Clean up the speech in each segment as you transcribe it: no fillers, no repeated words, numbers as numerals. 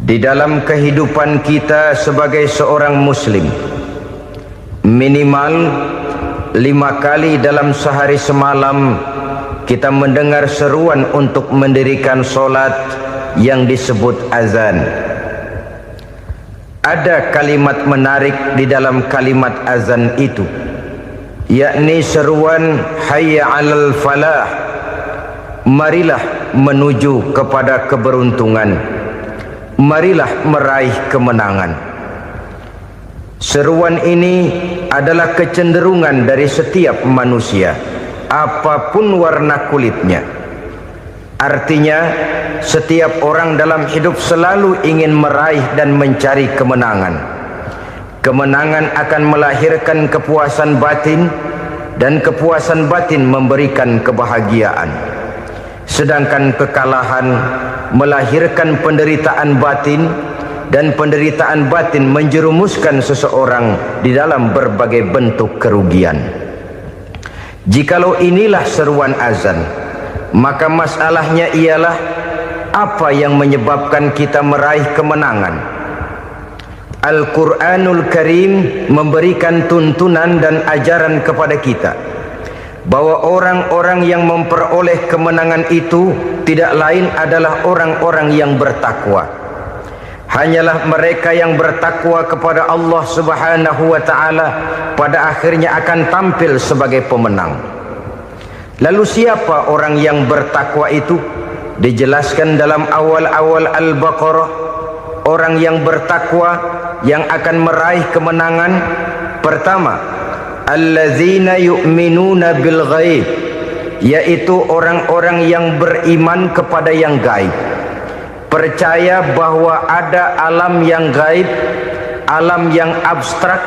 Di dalam kehidupan kita sebagai seorang muslim, minimal 5 kali dalam sehari semalam kita mendengar seruan untuk mendirikan solat yang disebut azan. Ada kalimat menarik di dalam kalimat azan itu, yakni seruan hayya 'alal falah, marilah menuju kepada keberuntungan, marilah meraih kemenangan. Seruan ini adalah kecenderungan dari setiap manusia, apapun warna kulitnya. Artinya, setiap orang dalam hidup selalu ingin meraih dan mencari kemenangan. Kemenangan akan melahirkan kepuasan batin, dan kepuasan batin memberikan kebahagiaan. Sedangkan kekalahan melahirkan penderitaan batin, dan penderitaan batin menjerumuskan seseorang di dalam berbagai bentuk kerugian. Jikalau inilah seruan azan, maka masalahnya ialah apa yang menyebabkan kita meraih kemenangan. Al-Quranul Karim memberikan tuntunan dan ajaran kepada kita bahwa orang-orang yang memperoleh kemenangan itu tidak lain adalah orang-orang yang bertakwa. Hanyalah mereka yang bertakwa kepada Allah Subhanahu wa ta'ala pada akhirnya akan tampil sebagai pemenang. Lalu siapa orang yang bertakwa itu? Dijelaskan dalam awal-awal Al-Baqarah, orang yang bertakwa yang akan meraih kemenangan. Pertama, allazina yu'minuna bil ghaib, yaitu orang-orang yang beriman kepada yang gaib, percaya bahwa ada alam yang gaib, alam yang abstrak,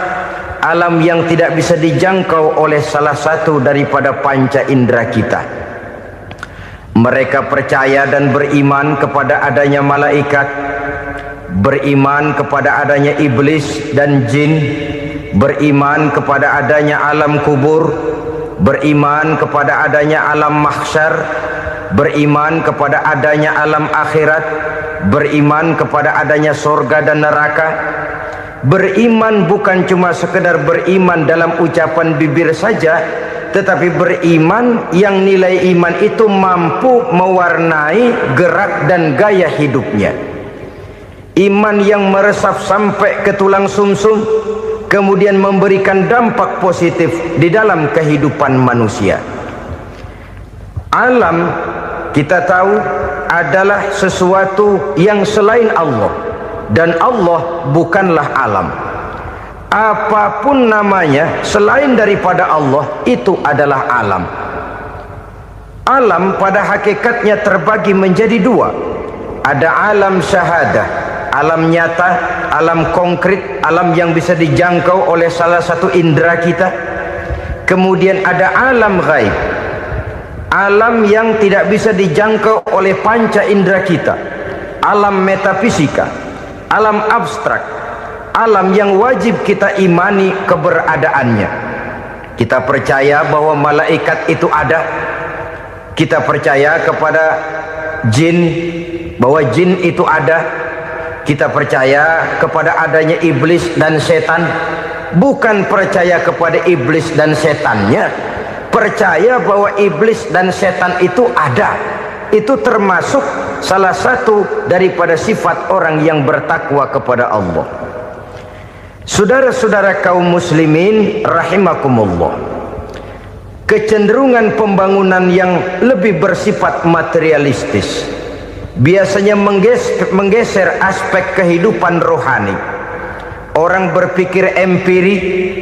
alam yang tidak bisa dijangkau oleh salah satu daripada panca indera kita. Mereka percaya dan beriman kepada adanya malaikat, beriman kepada adanya iblis dan jin, beriman kepada adanya alam kubur, beriman kepada adanya alam mahsyar, beriman kepada adanya alam akhirat, beriman kepada adanya surga dan neraka. Beriman bukan cuma sekedar beriman dalam ucapan bibir saja, tetapi beriman yang nilai iman itu mampu mewarnai gerak dan gaya hidupnya. Iman yang meresap sampai ke tulang sumsum, kemudian memberikan dampak positif di dalam kehidupan manusia. Alam, kita tahu, adalah sesuatu yang selain Allah, dan Allah bukanlah alam. Apapun namanya selain daripada Allah, itu adalah alam. Alam pada hakikatnya terbagi menjadi dua. Ada alam syahadah, alam nyata, alam konkret, alam yang bisa dijangkau oleh salah satu indera kita. Kemudian ada alam ghaib, alam yang tidak bisa dijangkau oleh panca indera kita, alam metafisika, alam abstrak, alam yang wajib kita imani keberadaannya. Kita percaya bahwa malaikat itu ada, kita percaya kepada jin, bahwa jin itu ada, kita percaya kepada adanya iblis dan setan. Bukan percaya kepada iblis dan setannya, percaya bahwa iblis dan setan itu ada. Itu termasuk salah satu daripada sifat orang yang bertakwa kepada Allah. Saudara-saudara kaum muslimin rahimakumullah, kecenderungan pembangunan yang lebih bersifat materialistis biasanya menggeser aspek kehidupan rohani. Orang berpikir empiri,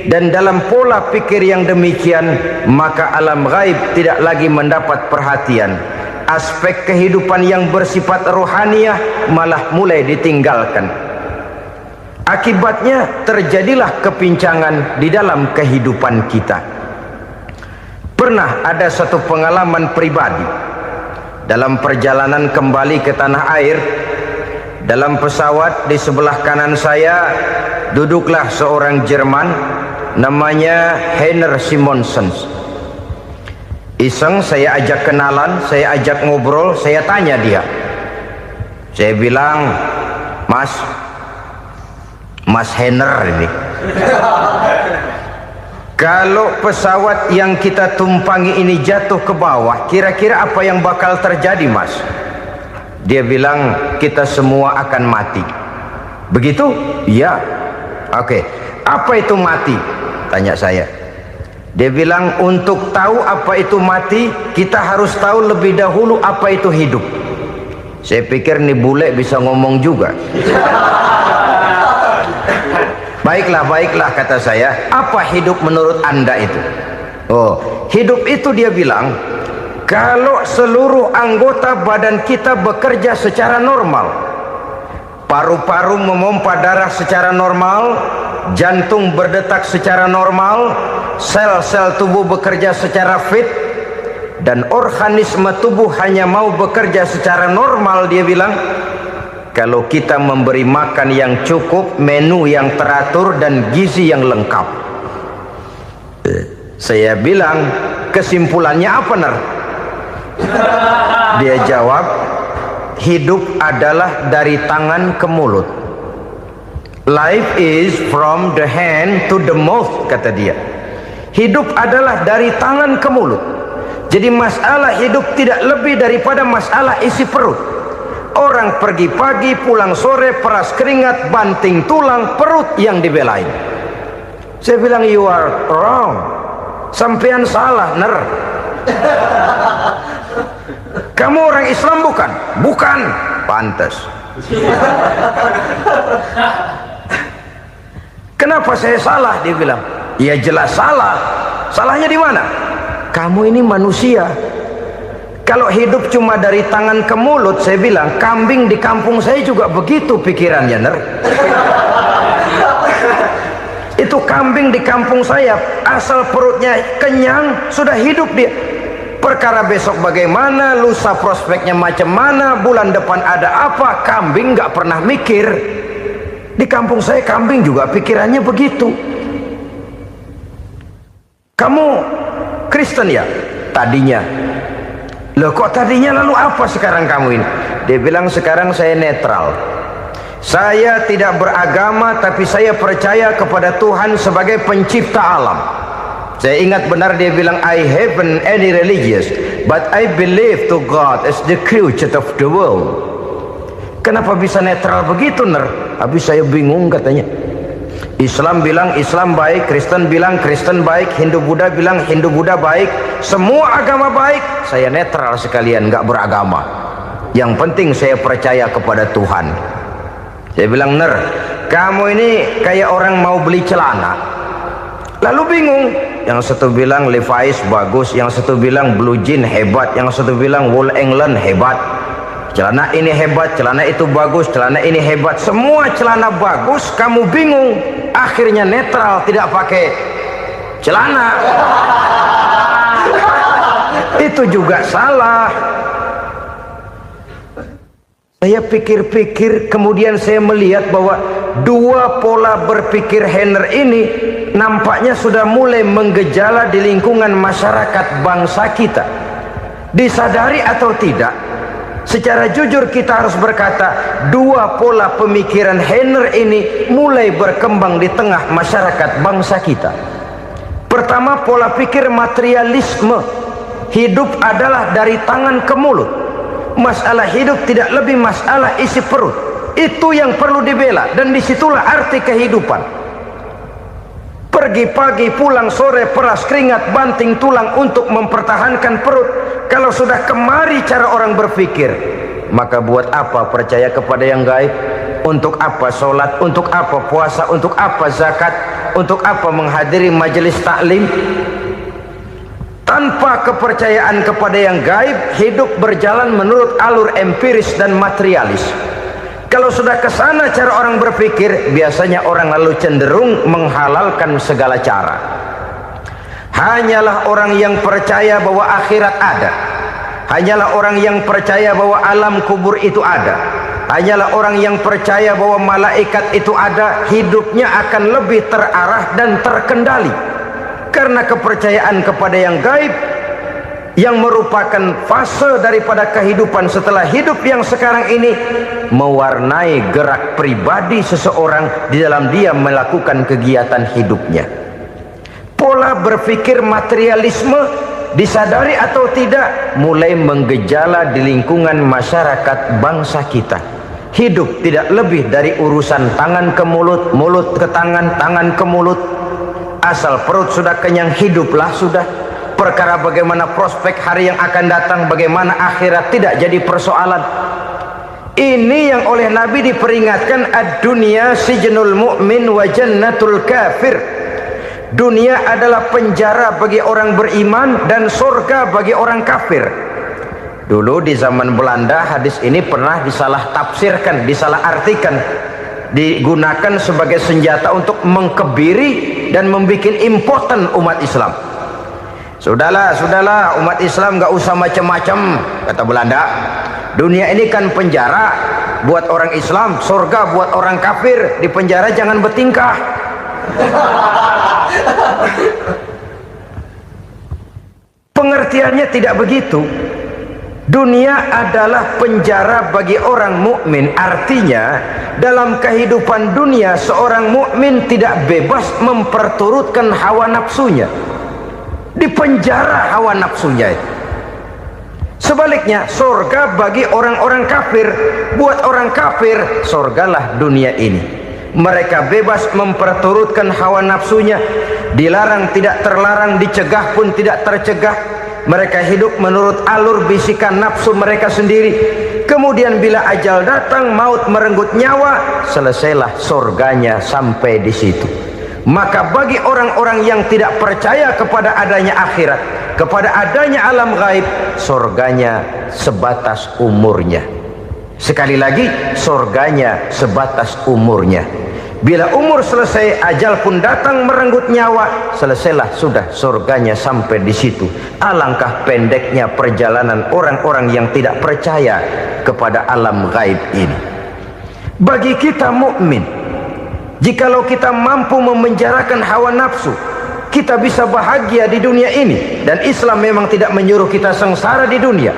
dan dalam pola pikir yang demikian maka alam gaib tidak lagi mendapat perhatian. Aspek kehidupan yang bersifat rohaniah malah mulai ditinggalkan. Akibatnya terjadilah kepincangan di dalam kehidupan kita. Pernah ada satu pengalaman pribadi dalam perjalanan kembali ke tanah air. Dalam pesawat di sebelah kanan saya duduklah seorang Jerman namanya Heiner Simonsen. Iseng saya ajak kenalan, saya ajak ngobrol, saya tanya dia. Saya bilang, Mas Henner ini. Kalau pesawat yang kita tumpangi ini jatuh ke bawah, kira-kira apa yang bakal terjadi, Mas? Dia bilang, kita semua akan mati. Begitu? Iya. Oke. Apa itu mati? Tanya saya. Dia bilang, untuk tahu apa itu mati, kita harus tahu lebih dahulu apa itu hidup. Saya pikir nih bule bisa ngomong juga. Baiklah kata saya. Apa hidup menurut Anda itu? Oh, hidup itu dia bilang, kalau seluruh anggota badan kita bekerja secara normal, paru-paru memompa darah secara normal, jantung berdetak secara normal, sel-sel tubuh bekerja secara fit, dan organisme tubuh hanya mau bekerja secara normal, dia bilang, kalau kita memberi makan yang cukup, menu yang teratur, dan gizi yang lengkap. Saya bilang, kesimpulannya apa, Ner? Dia jawab, hidup adalah dari tangan ke mulut. Life is from the hand to the mouth, kata dia. Hidup adalah dari tangan ke mulut. Jadi masalah hidup tidak lebih daripada masalah isi perut. Orang pergi pagi, pulang sore, peras keringat, banting tulang, perut yang dibelain. Saya bilang, you are wrong. Sampean salah, Ner. Kamu orang Islam bukan? Bukan. Pantas. Kenapa saya salah? Dia bilang, ya jelas salah. Salahnya di mana? Kamu ini manusia. Kalau hidup cuma dari tangan ke mulut, saya bilang, kambing di kampung saya juga begitu pikirannya, Ner. Itu kambing di kampung saya, asal perutnya kenyang, sudah hidup dia. Perkara besok bagaimana, lusa prospeknya macam mana, bulan depan ada apa, kambing nggak pernah mikir. Di kampung saya kambing juga pikirannya begitu. Kamu Kristen ya? Tadinya. Loh kok tadinya, lalu apa sekarang kamu ini? Dia bilang, sekarang saya netral. Saya tidak beragama, tapi saya percaya kepada Tuhan sebagai pencipta alam. Saya ingat benar dia bilang, I haven't any religious, but I believe to God as the creator of the world. Kenapa bisa netral begitu, Ner? Habis saya bingung katanya. Islam bilang Islam baik, Kristen bilang Kristen baik, Hindu Buddha bilang Hindu Buddha baik, semua agama baik. Saya netral sekalian, nggak beragama. Yang penting saya percaya kepada Tuhan. Saya bilang, Ner, kamu ini kayak orang mau beli celana, lalu bingung. Yang satu bilang Levi's bagus, yang satu bilang Blue Jean hebat, yang satu bilang Wool England hebat. Celana ini hebat, celana itu bagus, celana ini hebat, semua celana bagus, kamu bingung. Akhirnya netral, tidak pakai celana. Itu juga salah. Saya pikir-pikir, kemudian saya melihat bahwa dua pola berpikir Henner ini nampaknya sudah mulai menggejala di lingkungan masyarakat bangsa kita. Disadari atau tidak, secara jujur kita harus berkata, dua pola pemikiran Henner ini mulai berkembang di tengah masyarakat bangsa kita. Pertama, pola pikir materialisme. Hidup adalah dari tangan ke mulut. Masalah hidup tidak lebih masalah isi perut. Itu yang perlu dibela, dan disitulah arti kehidupan. Pergi pagi, pulang sore, peras keringat, banting tulang untuk mempertahankan perut. Kalau sudah kemari cara orang berpikir, maka buat apa percaya kepada yang gaib? Untuk apa sholat? Untuk apa puasa? Untuk apa zakat? Untuk apa menghadiri majelis taklim? Tanpa kepercayaan kepada yang gaib, hidup berjalan menurut alur empiris dan materialis. Kalau sudah ke sana cara orang berpikir, biasanya orang lalu cenderung menghalalkan segala cara. Hanyalah orang yang percaya bahwa akhirat ada, hanyalah orang yang percaya bahwa alam kubur itu ada, hanyalah orang yang percaya bahwa malaikat itu ada, hidupnya akan lebih terarah dan terkendali. Karena kepercayaan kepada yang gaib, yang merupakan fase daripada kehidupan setelah hidup yang sekarang ini, mewarnai gerak pribadi seseorang di dalam dia melakukan kegiatan hidupnya. Pola berpikir materialisme, disadari atau tidak, mulai menggejala di lingkungan masyarakat bangsa kita. Hidup tidak lebih dari urusan tangan ke mulut, mulut ke tangan, tangan ke mulut. Asal perut sudah kenyang, hiduplah sudah. Perkara bagaimana prospek hari yang akan datang, bagaimana akhirat, tidak jadi persoalan. Ini yang oleh Nabi diperingatkan, ad-dunya sijnul mu'min wa jannatul kafir. Dunia adalah penjara bagi orang beriman dan surga bagi orang kafir. Dulu di zaman Belanda hadis ini pernah disalah tafsirkan, disalah artikan, digunakan sebagai senjata untuk mengkebiri dan membuat impoten umat Islam. Sudahlah umat Islam gak usah macam-macam, kata Belanda. Dunia ini kan penjara buat orang Islam, surga buat orang kafir. Di penjara jangan bertingkah. Pengertiannya tidak begitu. Dunia adalah penjara bagi orang mukmin. Artinya dalam kehidupan dunia seorang mukmin tidak bebas memperturutkan hawa nafsunya. Di penjara hawa nafsunya. Sebaliknya surga bagi orang-orang kafir. Buat orang kafir surgalah dunia ini. Mereka bebas memperturutkan hawa nafsunya, dilarang tidak terlarang, dicegah pun tidak tercegah. Mereka hidup menurut alur bisikan nafsu mereka sendiri. Kemudian bila ajal datang, maut merenggut nyawa, selesailah surganya sampai di situ. Maka bagi orang-orang yang tidak percaya kepada adanya akhirat, kepada adanya alam gaib, surganya sebatas umurnya. Sekali lagi, surganya sebatas umurnya. Bila umur selesai, ajal pun datang merenggut nyawa, selesailah sudah surganya sampai di situ. Alangkah pendeknya perjalanan orang-orang yang tidak percaya kepada alam gaib ini. Bagi kita mukmin, jikalau kita mampu memenjarakan hawa nafsu, kita bisa bahagia di dunia ini. Dan Islam memang tidak menyuruh kita sengsara di dunia.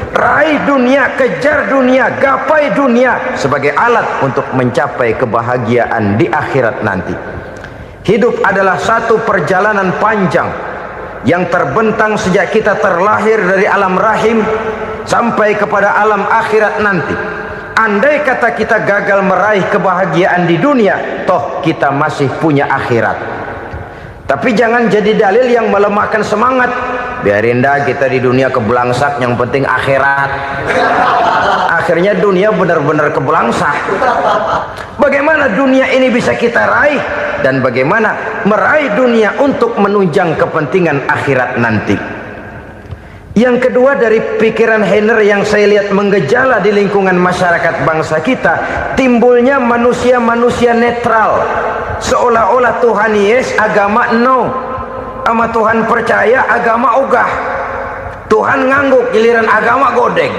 Raih dunia, kejar dunia, gapai dunia sebagai alat untuk mencapai kebahagiaan di akhirat nanti. Hidup adalah satu perjalanan panjang yang terbentang sejak kita terlahir dari alam rahim sampai kepada alam akhirat nanti. Andai kata kita gagal meraih kebahagiaan di dunia, toh kita masih punya akhirat. Tapi jangan jadi dalil yang melemahkan semangat. Biarin dah kita di dunia kebelangsak, yang penting akhirat. Akhirnya dunia benar-benar kebelangsak. Bagaimana dunia ini bisa kita raih, dan bagaimana meraih dunia untuk menunjang kepentingan akhirat nanti. Yang kedua, dari pikiran Heiner yang saya lihat menggejala di lingkungan masyarakat bangsa kita, timbulnya manusia-manusia netral. Seolah-olah Tuhan yes, agama no. Sama Tuhan percaya, agama ogah. Tuhan ngangguk, giliran agama godeng.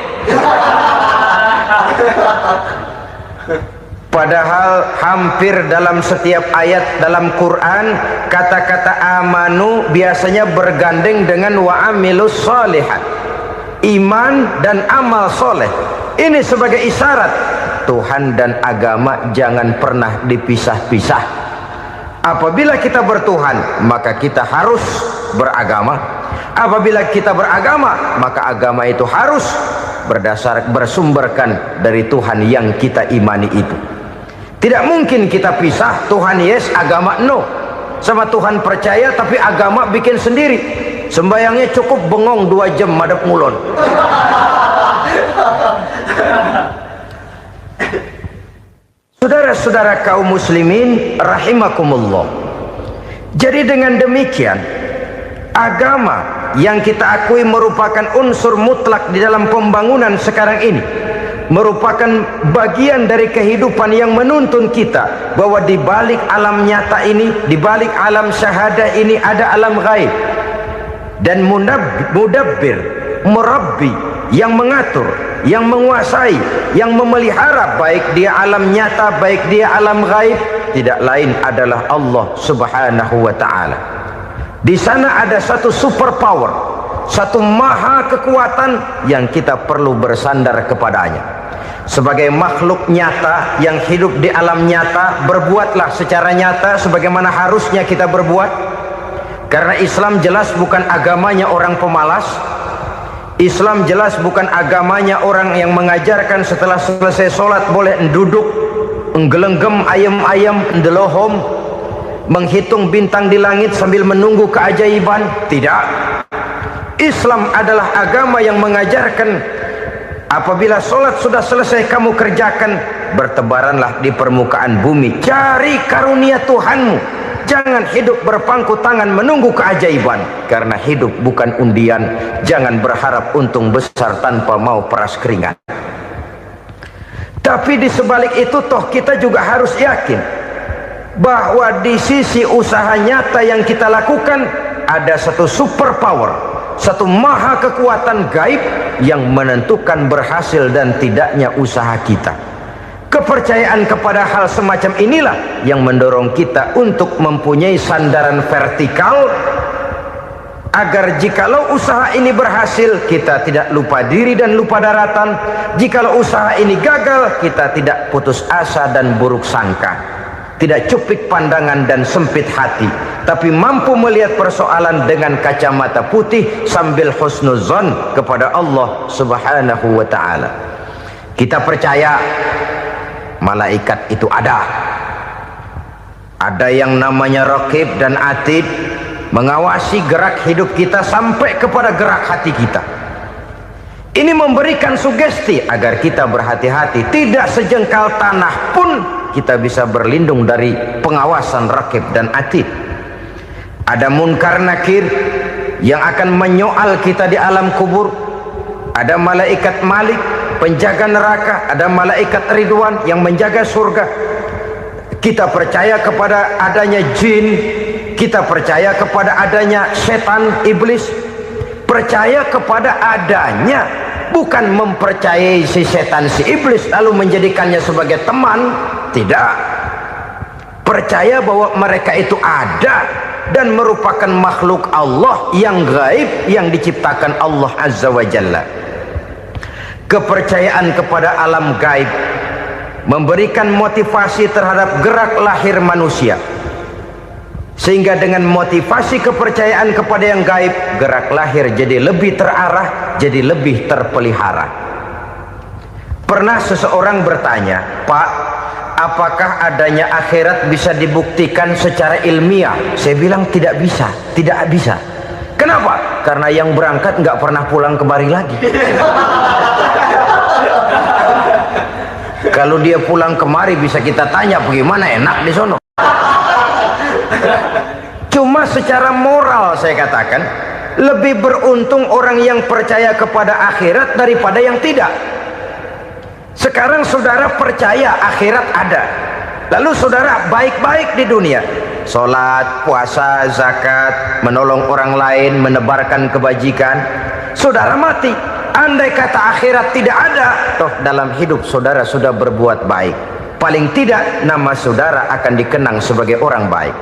Padahal hampir dalam setiap ayat dalam Quran, kata-kata amanu biasanya bergandeng dengan wa amilus sholihat, iman dan amal soleh. Ini sebagai isyarat Tuhan dan agama jangan pernah dipisah-pisah. Apabila kita bertuhan, maka kita harus beragama. Apabila kita beragama, maka agama itu harus bersumberkan dari Tuhan yang kita imani itu. Tidak mungkin kita pisah, Tuhan yes, agama no. Sama Tuhan percaya tapi agama bikin sendiri. Sembayangnya cukup bengong 2 jam madep ngulon. Saudara-saudara kaum muslimin rahimakumullah. Jadi dengan demikian, agama yang kita akui merupakan unsur mutlak di dalam pembangunan sekarang ini, merupakan bagian dari kehidupan yang menuntun kita bahwa di balik alam nyata ini, di balik alam syahadah ini ada alam gaib. Dan mudabbir, murabbi, yang mengatur, yang menguasai, yang memelihara baik dia alam nyata, baik dia alam gaib, tidak lain adalah Allah Subhanahu wa ta'ala. Di sana ada satu super power, satu maha kekuatan yang kita perlu bersandar kepadanya. Sebagai makhluk nyata yang hidup di alam nyata, berbuatlah secara nyata sebagaimana harusnya kita berbuat. Karena Islam jelas bukan agamanya orang pemalas. Islam jelas bukan agamanya orang yang mengajarkan setelah selesai sholat boleh duduk, nggelenggem ayam-ayam, ndelohom, menghitung bintang di langit sambil menunggu keajaiban. Tidak. Islam adalah agama yang mengajarkan apabila sholat sudah selesai kamu kerjakan, bertebaranlah di permukaan bumi, cari karunia Tuhanmu. Jangan hidup berpangku tangan menunggu keajaiban, karena hidup bukan undian. Jangan berharap untung besar tanpa mau peras keringat. Tapi di sebalik itu toh kita juga harus yakin bahwa di sisi usaha nyata yang kita lakukan ada satu super power, satu maha kekuatan gaib yang menentukan berhasil dan tidaknya usaha kita. Kepercayaan kepada hal semacam inilah yang mendorong kita untuk mempunyai sandaran vertikal, agar jikalau usaha ini berhasil kita tidak lupa diri dan lupa daratan. Jikalau usaha ini gagal kita tidak putus asa dan buruk sangka, tidak cupik pandangan dan sempit hati, tapi mampu melihat persoalan dengan kacamata putih sambil husnuzon kepada Allah Subhanahu wa ta'ala. Kita percaya malaikat itu ada yang namanya raqib dan atid, mengawasi gerak hidup kita sampai kepada gerak hati kita. Ini memberikan sugesti agar kita berhati-hati, tidak sejengkal tanah pun kita bisa berlindung dari pengawasan raqib dan atid. Ada munkar nakir yang akan menyoal kita di alam kubur. Ada malaikat Malik, penjaga neraka. Ada malaikat Ridwan yang menjaga surga. Kita percaya kepada adanya jin, kita percaya kepada adanya setan, iblis. Percaya kepada adanya, bukan mempercayai si setan, si iblis lalu menjadikannya sebagai teman. Tidak. Percaya bahwa mereka itu ada dan merupakan makhluk Allah yang gaib yang diciptakan Allah Azza wa Jalla. Kepercayaan kepada alam gaib memberikan motivasi terhadap gerak lahir manusia, sehingga dengan motivasi kepercayaan kepada yang gaib, gerak lahir jadi lebih terarah, jadi lebih terpelihara. Pernah seseorang bertanya, "Pak, apakah adanya akhirat bisa dibuktikan secara ilmiah?" Saya bilang tidak bisa, tidak bisa. Kenapa? Karena yang berangkat nggak pernah pulang kembali lagi. Kalau dia pulang kemari bisa kita tanya bagaimana enak di sono. Cuma secara moral saya katakan, lebih beruntung orang yang percaya kepada akhirat daripada yang tidak. Sekarang saudara percaya akhirat ada, lalu saudara baik-baik di dunia, sholat, puasa, zakat, menolong orang lain, menebarkan kebajikan. Saudara mati, andai kata akhirat tidak ada, toh dalam hidup saudara sudah berbuat baik, paling tidak nama saudara akan dikenang sebagai orang baik.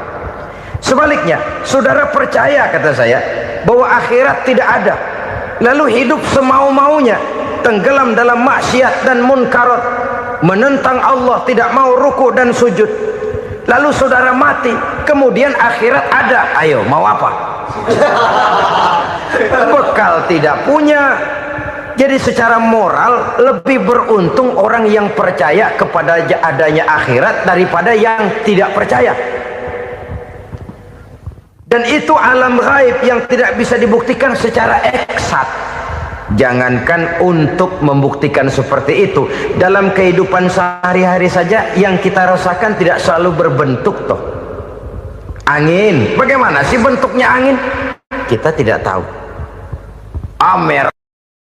Sebaliknya, saudara percaya, kata saya, bahwa akhirat tidak ada, lalu hidup semau-maunya, tenggelam dalam maksiat dan munkarat, menentang Allah, tidak mau ruku dan sujud, lalu saudara mati, kemudian akhirat ada, ayo mau apa? Bekal tidak punya. Jadi secara moral lebih beruntung orang yang percaya kepada adanya akhirat daripada yang tidak percaya. Dan itu alam gaib yang tidak bisa dibuktikan secara eksat. Jangankan untuk membuktikan seperti itu, dalam kehidupan sehari-hari saja yang kita rasakan tidak selalu berbentuk toh. Angin, bagaimana sih bentuknya angin? Kita tidak tahu. Merah,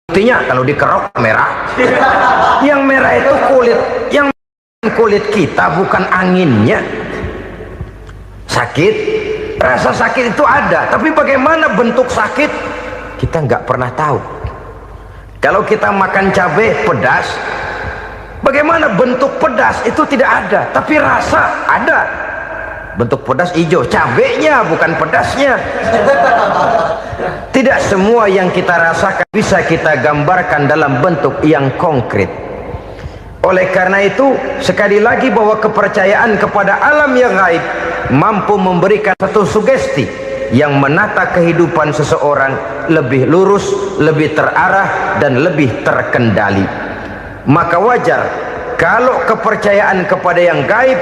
buktinya kalau dikerok merah. Yang merah itu kulit, yang kulit kita bukan anginnya. Sakit, rasa sakit itu ada, tapi bagaimana bentuk sakit kita nggak pernah tahu. Kalau kita makan cabai pedas, bagaimana bentuk pedas itu tidak ada, tapi rasa ada. Bentuk pedas hijau, cabenya bukan pedasnya. Tidak semua yang kita rasakan bisa kita gambarkan dalam bentuk yang konkret. Oleh karena itu, sekali lagi bahwa kepercayaan kepada alam yang gaib mampu memberikan satu sugesti yang menata kehidupan seseorang lebih lurus, lebih terarah, dan lebih terkendali. Maka wajar kalau kepercayaan kepada yang gaib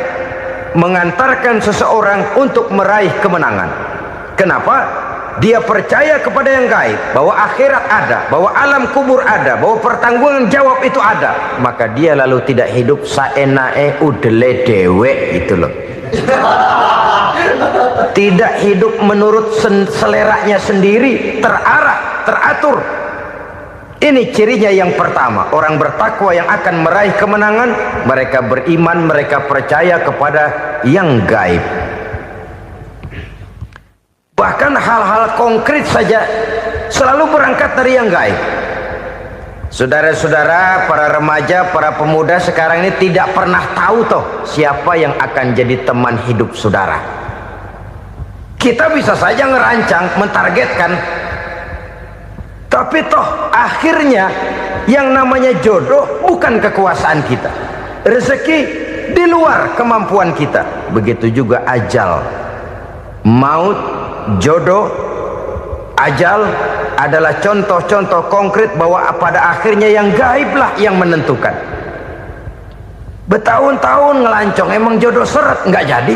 mengantarkan seseorang untuk meraih kemenangan. Kenapa? Dia percaya kepada yang gaib, bahwa akhirat ada, bahwa alam kubur ada, bahwa pertanggungan jawab itu ada. Maka dia lalu tidak hidup saenae udele dewe, itu loh. Tidak hidup menurut seleranya sendiri, terarah, teratur. Ini cirinya yang pertama. Orang bertakwa yang akan meraih kemenangan, mereka beriman, mereka percaya kepada yang gaib. Bahkan hal-hal konkret saja selalu berangkat dari yang gaib. Saudara-saudara, para remaja, para pemuda sekarang ini tidak pernah tahu toh siapa yang akan jadi teman hidup saudara. Kita bisa saja ngerancang, mentargetkan, tapi toh akhirnya yang namanya jodoh bukan kekuasaan kita. Rezeki di luar kemampuan kita. Begitu juga ajal. Maut, jodoh, ajal adalah contoh-contoh konkret bahwa pada akhirnya yang gaiblah yang menentukan. Bertahun-tahun ngelancong, emang jodoh seret, nggak jadi.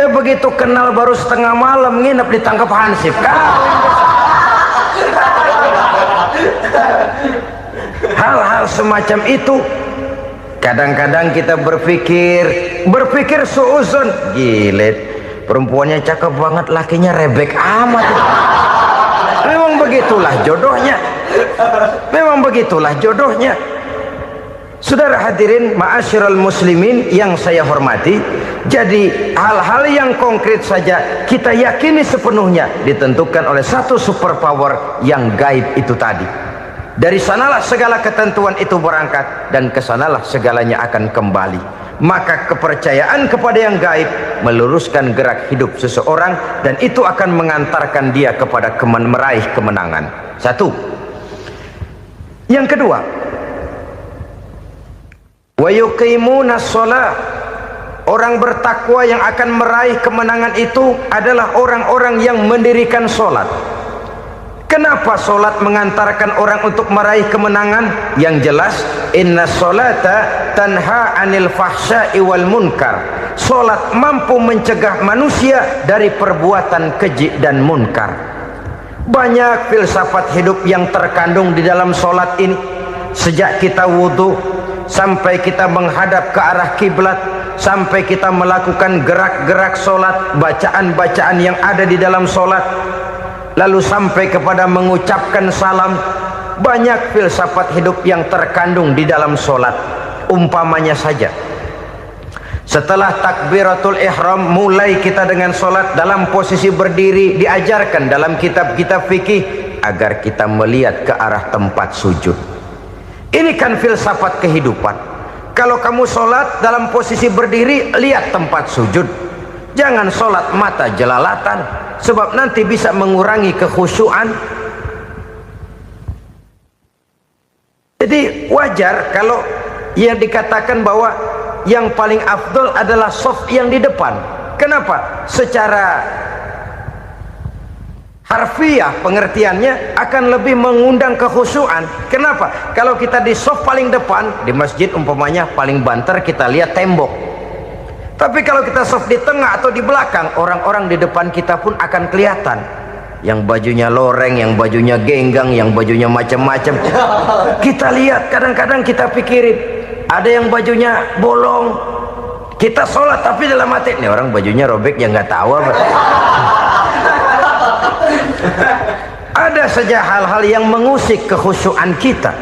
Begitu kenal baru setengah malam nginep ditangkap hansip. Hal-hal semacam itu kadang-kadang kita berpikir suuzon, gilet, perempuannya cakep banget, lakinya rebek amat. Memang begitulah jodohnya. Memang begitulah jodohnya. Saudara hadirin ma'asyiral muslimin yang saya hormati, jadi hal-hal yang konkret saja kita yakini sepenuhnya ditentukan oleh satu superpower yang gaib itu tadi. Dari sanalah segala ketentuan itu berangkat dan kesanalah segalanya akan kembali. Maka kepercayaan kepada yang gaib meluruskan gerak hidup seseorang dan itu akan mengantarkan dia kepada meraih kemenangan. Satu. Yang kedua, wa yuqimuna shalah. Orang bertakwa yang akan meraih kemenangan itu adalah orang-orang yang mendirikan sholat. Kenapa sholat mengantarkan orang untuk meraih kemenangan? Yang jelas, inna sholata tanha anil fahsya'i wal munkar. Sholat mampu mencegah manusia dari perbuatan keji dan munkar. Banyak filsafat hidup yang terkandung di dalam sholat ini. Sejak kita wudhu sampai kita menghadap ke arah kiblat, sampai kita melakukan gerak-gerak sholat, bacaan-bacaan yang ada di dalam sholat, lalu sampai kepada mengucapkan salam. Banyak filsafat hidup yang terkandung di dalam sholat. Umpamanya saja, setelah takbiratul ihram mulai kita dengan sholat dalam posisi berdiri, diajarkan dalam kitab-kitab fikih agar kita melihat ke arah tempat sujud. Ini kan filsafat kehidupan. Kalau kamu sholat dalam posisi berdiri, lihat tempat sujud. Jangan sholat mata jelalatan, sebab nanti bisa mengurangi kekhusyuan. Jadi wajar kalau yang dikatakan bahwa yang paling afdol adalah shaf yang di depan. Kenapa? Secara harfiah pengertiannya akan lebih mengundang kekhusyuan. Kenapa? Kalau kita di shaf paling depan di masjid umpamanya paling banter kita lihat tembok. Tapi kalau kita shaf di tengah atau di belakang, orang-orang di depan kita pun akan kelihatan. Yang bajunya loreng, yang bajunya genggang, yang bajunya macam-macam. Kita lihat, kadang-kadang kita pikirin, ada yang bajunya bolong. Kita sholat tapi dalam hati, nih orang bajunya robek yang nggak tahu apa. Ada saja hal-hal yang mengusik kekhusyuan kita.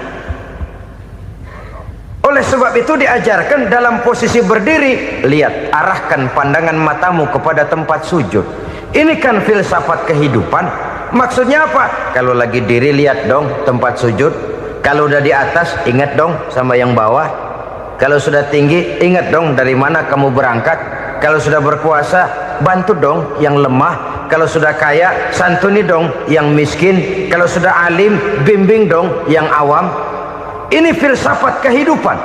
Oleh sebab itu diajarkan dalam posisi berdiri, lihat, arahkan pandangan matamu kepada tempat sujud. Ini kan filsafat kehidupan. Maksudnya apa? Kalau lagi diri lihat dong tempat sujud. Kalau udah di atas ingat dong sama yang bawah. Kalau sudah tinggi, ingat dong dari mana kamu berangkat. Kalau sudah berkuasa, bantu dong yang lemah. Kalau sudah kaya, santuni dong yang miskin. Kalau sudah alim, bimbing dong yang awam. Ini filsafat kehidupan.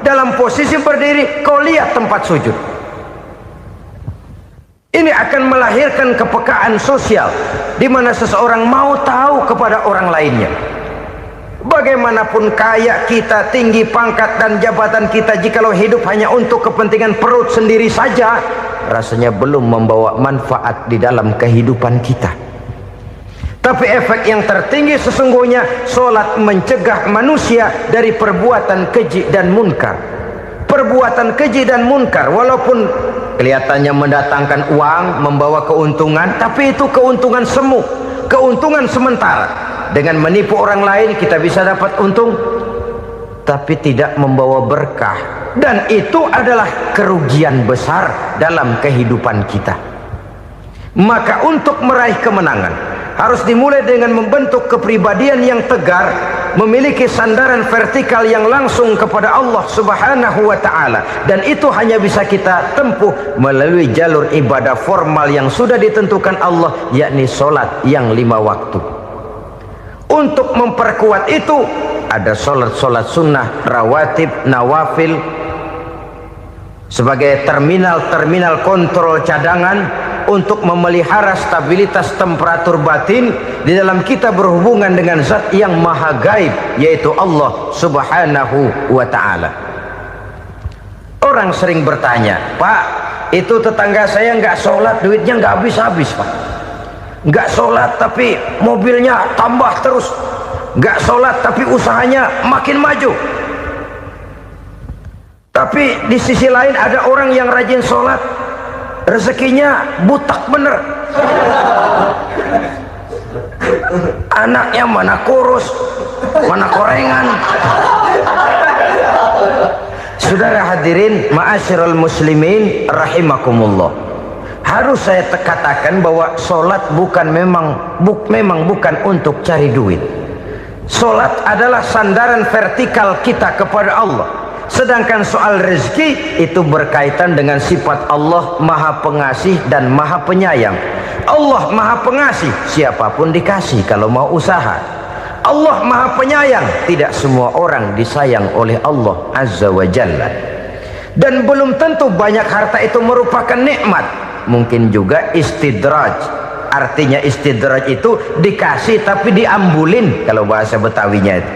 Dalam posisi berdiri, kau lihat tempat sujud. Ini akan melahirkan kepekaan sosial, di mana seseorang mau tahu kepada orang lainnya. Bagaimanapun kaya kita, tinggi pangkat dan jabatan kita, jikalau hidup hanya untuk kepentingan perut sendiri saja, rasanya belum membawa manfaat di dalam kehidupan kita. Tapi efek yang tertinggi sesungguhnya, solat mencegah manusia dari perbuatan keji dan munkar. Perbuatan keji dan munkar, walaupun kelihatannya mendatangkan uang, membawa keuntungan, tapi itu keuntungan semu, keuntungan sementara. Dengan menipu orang lain kita bisa dapat untung, tapi tidak membawa berkah, dan itu adalah kerugian besar dalam kehidupan kita. Maka untuk meraih kemenangan harus dimulai dengan membentuk kepribadian yang tegar, memiliki sandaran vertikal yang langsung kepada Allah Subhanahu wa ta'ala, dan itu hanya bisa kita tempuh melalui jalur ibadah formal yang sudah ditentukan Allah, yakni solat yang 5 waktu. Untuk memperkuat itu ada solat-solat sunnah, rawatib, nawafil sebagai terminal kontrol cadangan untuk memelihara stabilitas temperatur batin di dalam kita berhubungan dengan zat yang maha gaib, yaitu Allah Subhanahu wa ta'ala. Orang sering bertanya, Pak, itu tetangga saya nggak sholat, duitnya nggak habis-habis, Pak. Nggak sholat tapi mobilnya tambah terus, nggak sholat tapi usahanya makin maju. Tapi di sisi lain ada orang yang rajin sholat, rezekinya butak bener, anaknya mana kurus, mana korengan. Saudara hadirin ma'asyiral muslimin rahimakumullah, harus saya katakan bahwa solat memang bukan untuk cari duit. Solat adalah sandaran vertikal kita kepada Allah. Sedangkan soal rezeki itu berkaitan dengan sifat Allah maha pengasih dan maha penyayang. Allah maha pengasih, siapapun dikasih kalau mau usaha. Allah maha penyayang, tidak semua orang disayang oleh Allah Azza wa Jalla. Dan belum tentu banyak harta itu merupakan nikmat. Mungkin juga istidraj. Artinya istidraj itu dikasih tapi diambulin, kalau bahasa Betawinya itu.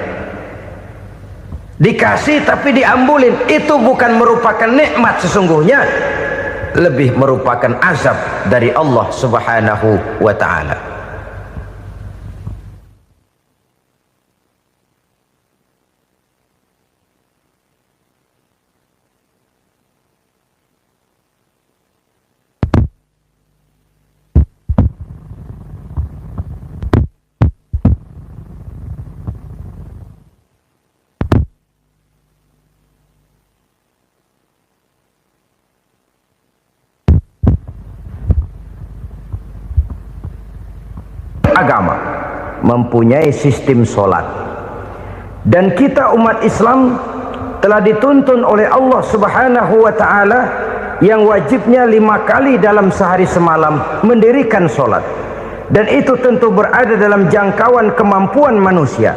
Dikasih tapi diambulin, itu bukan merupakan nikmat sesungguhnya, lebih merupakan azab dari Allah Subhanahu wa ta'ala. Agama mempunyai sistem solat, dan kita umat Islam telah dituntun oleh Allah Subhanahu wa ta'ala yang wajibnya 5 kali dalam sehari semalam mendirikan solat, dan itu tentu berada dalam jangkauan kemampuan manusia.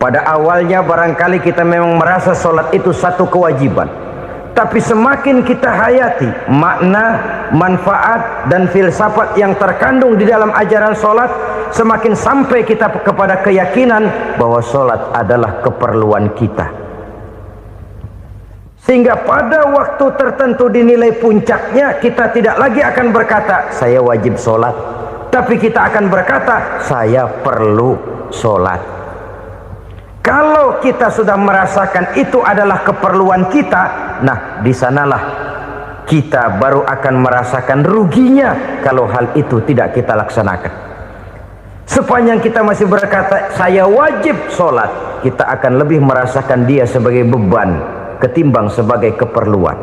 Pada awalnya barangkali kita memang merasa solat itu satu kewajiban, tapi semakin kita hayati makna, manfaat dan filsafat yang terkandung di dalam ajaran solat, semakin sampai kita kepada keyakinan bahwa solat adalah keperluan kita. Sehingga pada waktu tertentu dinilai puncaknya, kita tidak lagi akan berkata saya wajib solat, tapi kita akan berkata saya perlu solat. Kalau kita sudah merasakan itu adalah keperluan kita, nah di sanalah kita baru akan merasakan ruginya kalau hal itu tidak kita laksanakan. Sepanjang kita masih berkata saya wajib sholat, kita akan lebih merasakan dia sebagai beban ketimbang sebagai keperluan.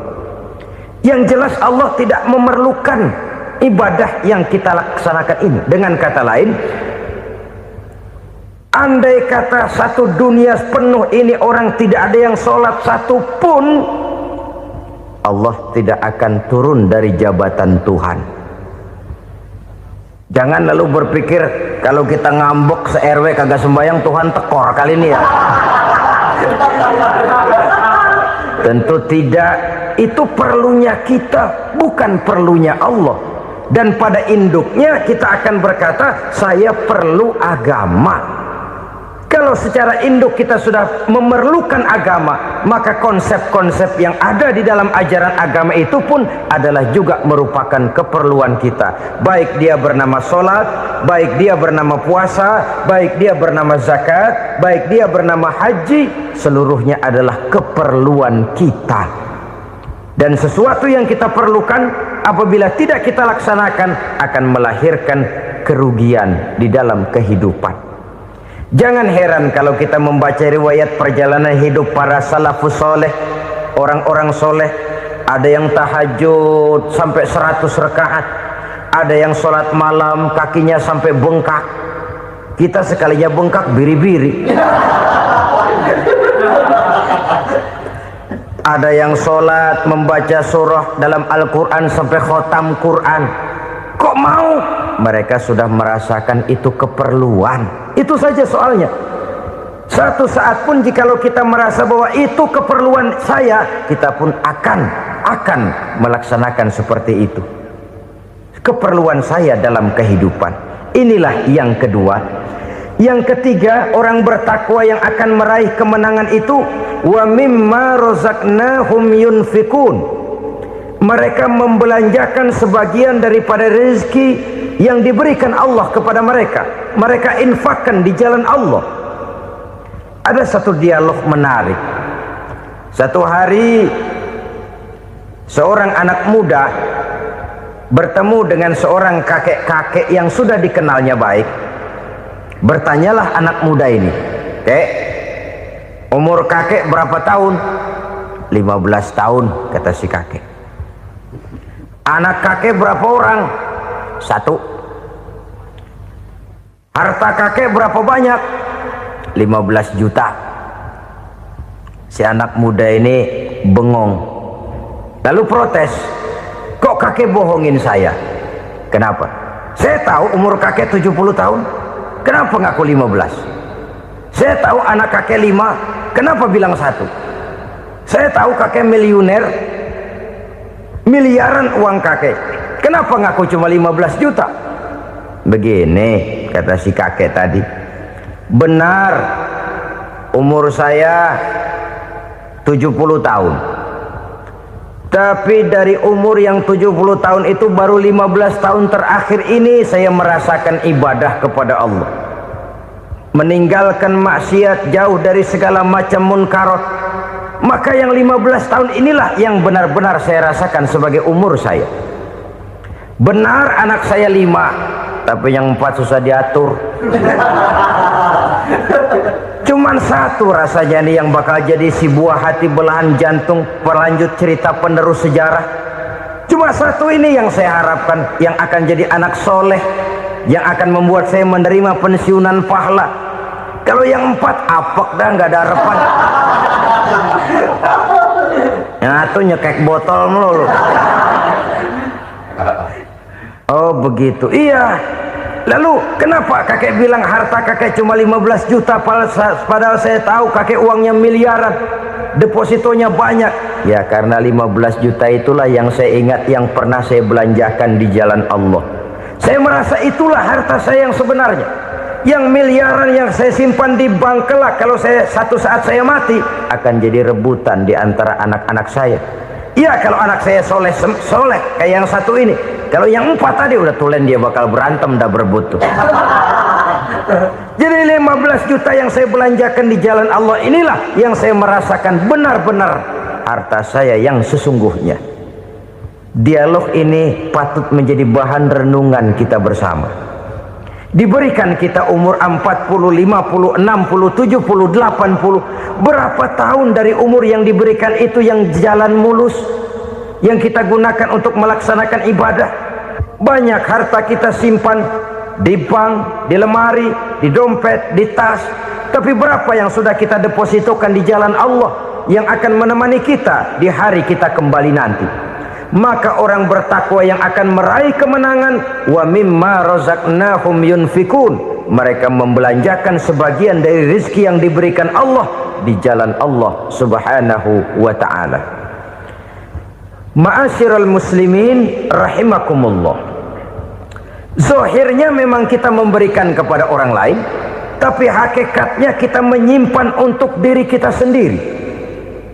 Yang jelas Allah tidak memerlukan ibadah yang kita laksanakan ini. Dengan kata lain, Andai kata satu dunia penuh ini orang tidak ada yang sholat satu pun, Allah tidak akan turun dari jabatan Tuhan. Jangan lalu berpikir kalau kita ngambek se-RW kagak sembahyang Tuhan tekor kali ini ya. Tentu tidak. Itu perlunya kita, bukan perlunya Allah. Dan pada induknya kita akan berkata, saya perlu agama. Kalau secara induk kita sudah memerlukan agama, maka konsep-konsep yang ada di dalam ajaran agama itu pun adalah juga merupakan keperluan kita. Baik dia bernama sholat, baik dia bernama puasa, baik dia bernama zakat, baik dia bernama haji, seluruhnya adalah keperluan kita. Dan sesuatu yang kita perlukan apabila tidak kita laksanakan akan melahirkan kerugian di dalam kehidupan. Jangan heran kalau kita membaca riwayat perjalanan hidup para salafus soleh, orang-orang soleh. Ada yang tahajud sampai 100 rakaat, ada yang sholat malam kakinya sampai bengkak. Kita sekalinya bengkak biri-biri. Ada yang sholat membaca surah dalam Al-Quran sampai khotam Quran. Kok mau? Mereka sudah merasakan itu keperluan. Itu saja soalnya. Satu saat pun jikalau kita merasa bahwa itu keperluan saya, kita pun akan melaksanakan seperti itu. Keperluan saya dalam kehidupan. Inilah yang kedua. Yang ketiga, orang bertakwa yang akan meraih kemenangan itu, wa mimma razaqnahum yunfikun. Mereka membelanjakan sebagian daripada rezeki yang diberikan Allah kepada mereka. Mereka infakkan di jalan Allah. Ada satu dialog menarik. Satu hari seorang anak muda bertemu dengan seorang kakek-kakek yang sudah dikenalnya baik. Bertanyalah anak muda ini, "Kek, umur kakek berapa tahun?" 15 tahun, kata si kakek. Anak kakek berapa orang? 1. Harta kakek berapa banyak? 15 juta. Si anak muda ini bengong, lalu protes, "Kok kakek bohongin saya?" "Kenapa?" "Saya tahu umur kakek 70 tahun. Kenapa ngaku 15? Saya tahu anak kakek 5. Kenapa bilang 1? Saya tahu kakek miliuner, miliaran uang kakek. Kenapa ngaku cuma 15 juta? Begini, kata si kakek tadi. Benar, umur saya 70 tahun. Tapi dari umur yang 70 tahun itu baru 15 tahun terakhir ini saya merasakan ibadah kepada Allah. Meninggalkan maksiat, jauh dari segala macam munkarat. Maka yang 15 tahun inilah yang benar-benar saya rasakan sebagai umur saya. Benar anak saya 5, tapi yang 4 susah diatur. Cuman 1 rasanya nih yang bakal jadi si buah hati belahan jantung, pelanjut cerita penerus sejarah. Cuma 1 ini yang saya harapkan, yang akan jadi anak soleh, yang akan membuat saya menerima pensiunan pahala. Kalau yang 4 apek dah, nggak ada harapan. Yang 1 nyekek botol melulu. Oh begitu, iya. Lalu kenapa kakek bilang harta kakek cuma 15 juta padahal saya tahu kakek uangnya miliaran, depositonya banyak? Ya karena 15 juta itulah yang saya ingat yang pernah saya belanjakan di jalan Allah. Saya merasa itulah harta saya yang sebenarnya. Yang miliaran yang saya simpan di bank kelak, kalau satu saat saya mati, akan jadi rebutan di antara anak-anak saya. Iya kalau anak saya soleh kayak yang 1 ini. Kalau yang 4 tadi udah tulen dia bakal berantem dah berebut tuh. Jadi 15 juta yang saya belanjakan di jalan Allah inilah yang saya merasakan benar-benar harta saya yang sesungguhnya. Dialog ini patut menjadi bahan renungan kita bersama. Diberikan kita umur 40, 50, 60, 70, 80. Berapa tahun dari umur yang diberikan itu yang jalan mulus, yang kita gunakan untuk melaksanakan ibadah? Banyak harta kita simpan di bank, di lemari, di dompet, di tas. Tapi berapa yang sudah kita depositokan di jalan Allah yang akan menemani kita di hari kita kembali nanti? Maka orang bertakwa yang akan meraih kemenangan, wa mimma razaqnahum yunfikun, mereka membelanjakan sebagian dari rezeki yang diberikan Allah di jalan Allah subhanahu wa ta'ala. Ma'asyiral muslimin rahimakumullah, zahirnya memang kita memberikan kepada orang lain, tapi hakikatnya kita menyimpan untuk diri kita sendiri.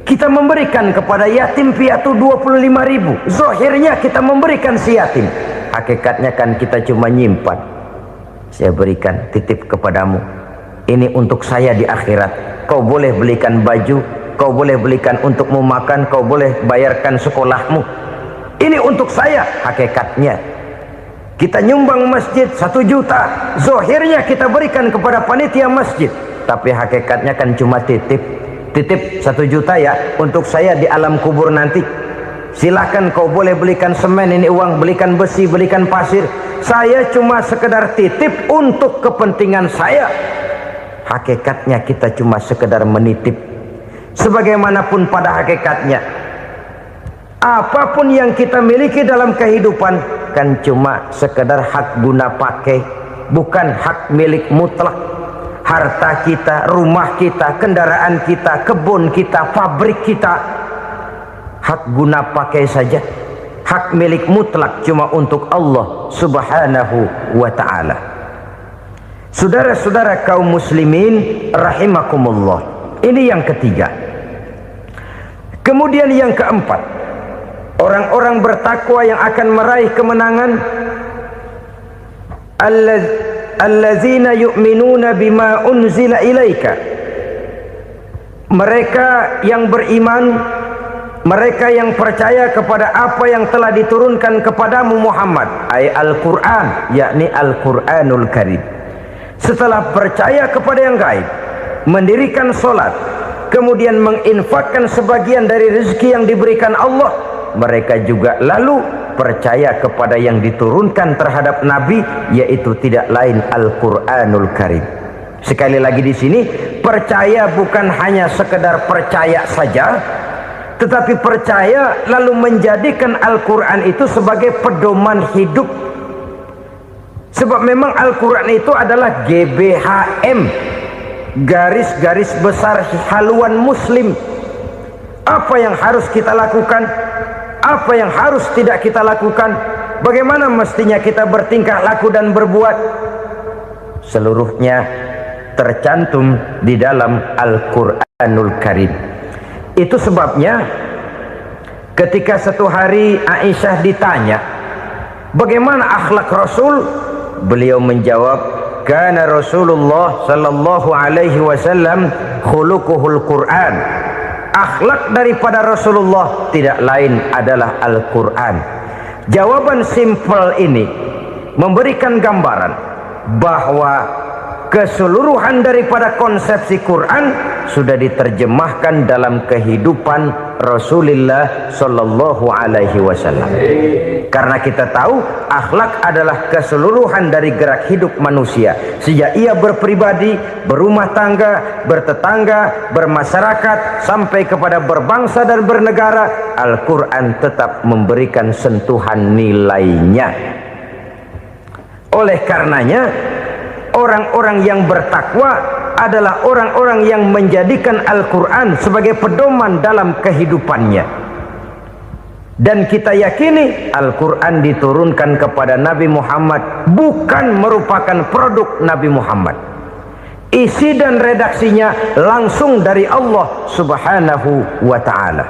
Kita memberikan kepada yatim piatu 25.000, zahirnya kita memberikan si yatim, hakikatnya kan kita cuma nyimpan. Saya berikan, titip kepadamu, ini untuk saya di akhirat. Kau boleh belikan baju, kau boleh belikan untukmu makan, kau boleh bayarkan sekolahmu, ini untuk saya. Hakikatnya kita nyumbang masjid 1 juta, zahirnya kita berikan kepada panitia masjid, tapi hakikatnya kan cuma titip 1 juta ya, untuk saya di alam kubur nanti. Silahkan kau boleh belikan semen, ini uang, belikan besi, belikan pasir, saya cuma sekedar titip untuk kepentingan saya. Hakikatnya kita cuma sekedar menitip. Sebagaimanapun pada hakikatnya, apapun yang kita miliki dalam kehidupan kan cuma sekedar hak guna pakai, bukan hak milik mutlak. Harta kita, rumah kita, kendaraan kita, kebun kita, pabrik kita, hak guna pakai saja. Hak milik mutlak cuma untuk Allah subhanahu wa ta'ala. Saudara-saudara kaum muslimin rahimakumullah, ini yang ketiga. Kemudian yang keempat, orang-orang bertakwa yang akan meraih kemenangan, allazina yu'minuna bima unzila ilaika, mereka yang beriman, mereka yang percaya kepada apa yang telah diturunkan kepadamu Muhammad, ay Al-Quran, yakni Al-Quranul Karim. Setelah percaya kepada yang gaib, mendirikan solat, kemudian menginfakkan sebagian dari rezeki yang diberikan Allah, mereka juga lalu percaya kepada yang diturunkan terhadap Nabi, yaitu tidak lain Al-Quranul Karim. Sekali lagi di sini, percaya bukan hanya sekedar percaya saja, tetapi percaya lalu menjadikan Al-Quran itu sebagai pedoman hidup. Sebab memang Al-Quran itu adalah GBHM, garis-garis besar haluan muslim. Apa yang harus kita lakukan, apa yang harus tidak kita lakukan, bagaimana mestinya kita bertingkah laku dan berbuat, seluruhnya tercantum di dalam Al-Quranul Karim. Itu sebabnya ketika satu hari Aisyah ditanya bagaimana akhlak Rasul, beliau menjawab, kana Rasulullah sallallahu alaihi wasallam khuluquhul Quran. Akhlak daripada Rasulullah tidak lain adalah Al-Quran. Jawaban simpel ini memberikan gambaran bahwa keseluruhan daripada konsepsi Quran sudah diterjemahkan dalam kehidupan Rasulullah sallallahu alaihi wasallam. Karena kita tahu akhlak adalah keseluruhan dari gerak hidup manusia, sejak ia berpribadi, berumah tangga, bertetangga, bermasyarakat, sampai kepada berbangsa dan bernegara. Al-Quran tetap memberikan sentuhan nilainya. Oleh karenanya, orang-orang yang bertakwa adalah orang-orang yang menjadikan Al-Quran sebagai pedoman dalam kehidupannya. Dan kita yakini Al-Quran diturunkan kepada Nabi Muhammad bukan merupakan produk Nabi Muhammad. Isi dan redaksinya langsung dari Allah subhanahu wa ta'ala.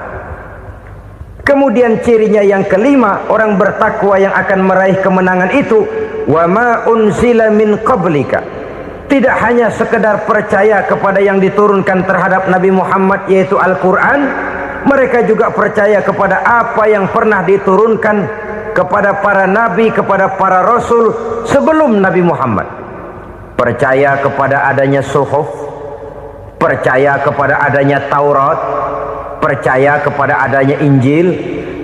Kemudian cirinya yang kelima, orang bertakwa yang akan meraih kemenangan itu, wa ma unzila min qablika, tidak hanya sekedar percaya kepada yang diturunkan terhadap Nabi Muhammad yaitu Al-Quran, mereka juga percaya kepada apa yang pernah diturunkan kepada para nabi, kepada para rasul sebelum Nabi Muhammad. Percaya kepada adanya suhuf, percaya kepada adanya Taurat, percaya kepada adanya Injil,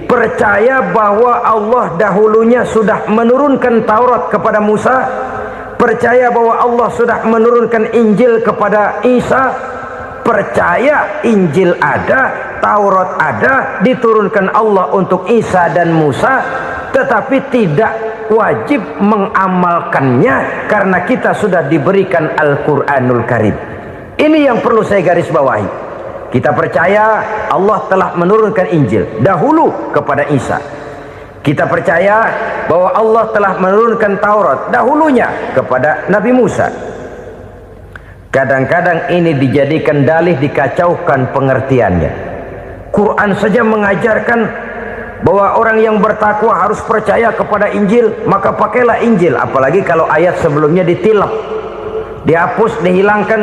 percaya bahwa Allah dahulunya sudah menurunkan Taurat kepada Musa, percaya bahwa Allah sudah menurunkan Injil kepada Isa, percaya Injil ada, Taurat ada, diturunkan Allah untuk Isa dan Musa, tetapi tidak wajib mengamalkannya karena kita sudah diberikan Al-Quranul Karim. Ini yang perlu saya garis bawahi. Kita percaya Allah telah menurunkan Injil dahulu kepada Isa. Kita percaya bahwa Allah telah menurunkan Taurat dahulunya kepada Nabi Musa. Kadang-kadang ini dijadikan dalih, dikacaukan pengertiannya. Quran saja mengajarkan bahwa orang yang bertakwa harus percaya kepada Injil, maka pakailah Injil. Apalagi kalau ayat sebelumnya ditilap, dihapus, dihilangkan,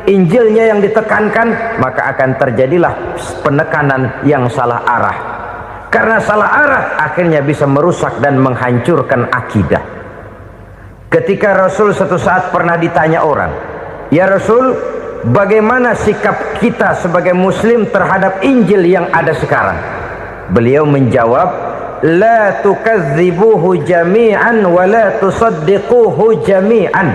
Injilnya yang ditekankan, maka akan terjadilah penekanan yang salah arah. Karena salah arah akhirnya bisa merusak dan menghancurkan akidah. Ketika Rasul suatu saat pernah ditanya orang, "Ya Rasul, bagaimana sikap kita sebagai muslim terhadap Injil yang ada sekarang?" Beliau menjawab, "La tukadzibuhu jami'an wa la tusaddiquhu jami'an."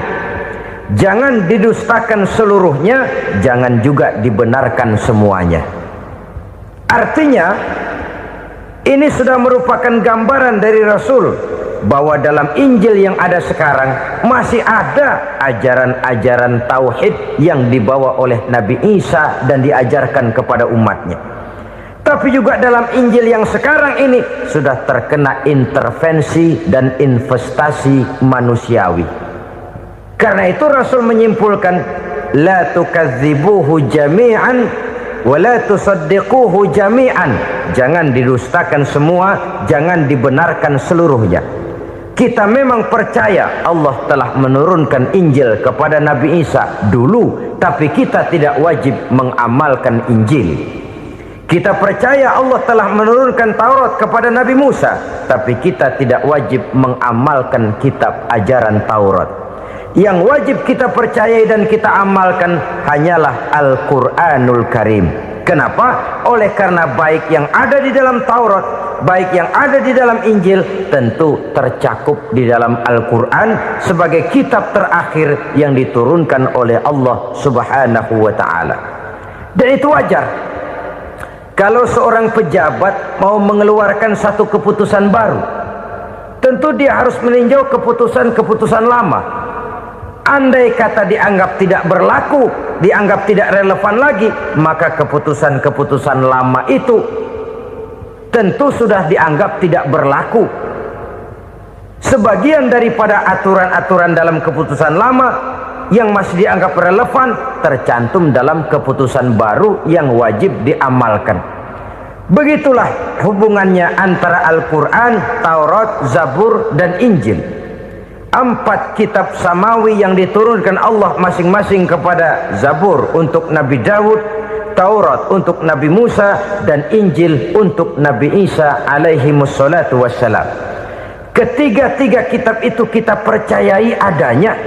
Jangan didustakan seluruhnya, jangan juga dibenarkan semuanya. Artinya, ini sudah merupakan gambaran dari Rasul bahwa dalam Injil yang ada sekarang masih ada ajaran-ajaran tauhid yang dibawa oleh Nabi Isa dan diajarkan kepada umatnya. Tapi juga dalam Injil yang sekarang ini sudah terkena intervensi dan investasi manusiawi. Karena itu Rasul menyimpulkan, la tukadzibuhu jami'an wa la tusaddiquhu jami'an. Jangan didustakan semua, jangan dibenarkan seluruhnya. Kita memang percaya Allah telah menurunkan Injil kepada Nabi Isa dulu, tapi kita tidak wajib mengamalkan Injil. Kita percaya Allah telah menurunkan Taurat kepada Nabi Musa, tapi kita tidak wajib mengamalkan kitab ajaran Taurat. Yang wajib kita percayai dan kita amalkan hanyalah Al-Quranul Karim. Kenapa? Oleh karena baik yang ada di dalam Taurat, baik yang ada di dalam Injil, tentu tercakup di dalam Al-Quran sebagai kitab terakhir yang diturunkan oleh Allah Subhanahu wa Ta'ala. Dan itu wajar. Kalau seorang pejabat mau mengeluarkan satu keputusan baru, tentu dia harus meninjau keputusan-keputusan lama. Andai kata dianggap tidak berlaku, dianggap tidak relevan lagi, maka keputusan-keputusan lama itu tentu sudah dianggap tidak berlaku. Sebagian daripada aturan-aturan dalam keputusan lama yang masih dianggap relevan tercantum dalam keputusan baru yang wajib diamalkan. Begitulah hubungannya antara Al-Quran, Taurat, Zabur, dan Injil. 4 kitab samawi yang diturunkan Allah masing-masing kepada Zabur untuk Nabi Daud, Taurat untuk Nabi Musa, dan Injil untuk Nabi Isa alaihi wassalatu wassalam. Ketiga-tiga kitab itu kita percayai adanya.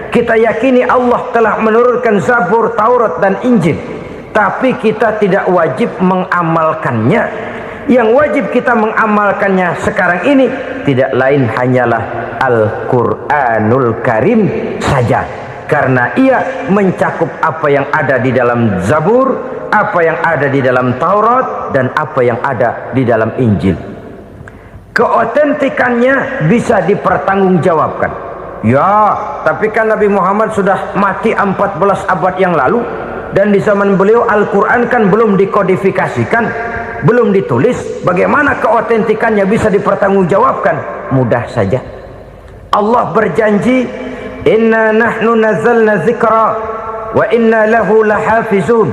Kita yakini Allah telah menurunkan Zabur, Taurat, dan Injil, tapi kita tidak wajib mengamalkannya. Yang wajib kita mengamalkannya sekarang ini tidak lain hanyalah Al-Quranul Karim saja, karena ia mencakup apa yang ada di dalam Zabur, apa yang ada di dalam Taurat, dan apa yang ada di dalam Injil. Keotentikannya bisa dipertanggungjawabkan. Ya, tapi kan Nabi Muhammad sudah mati 14 abad yang lalu, dan di zaman beliau Al-Quran kan belum dikodifikasikan, belum ditulis. Bagaimana keotentikannya bisa dipertanggungjawabkan? Mudah saja. Allah berjanji, inna nahnu nazzalna dzikra wa inna lahu lahafizun.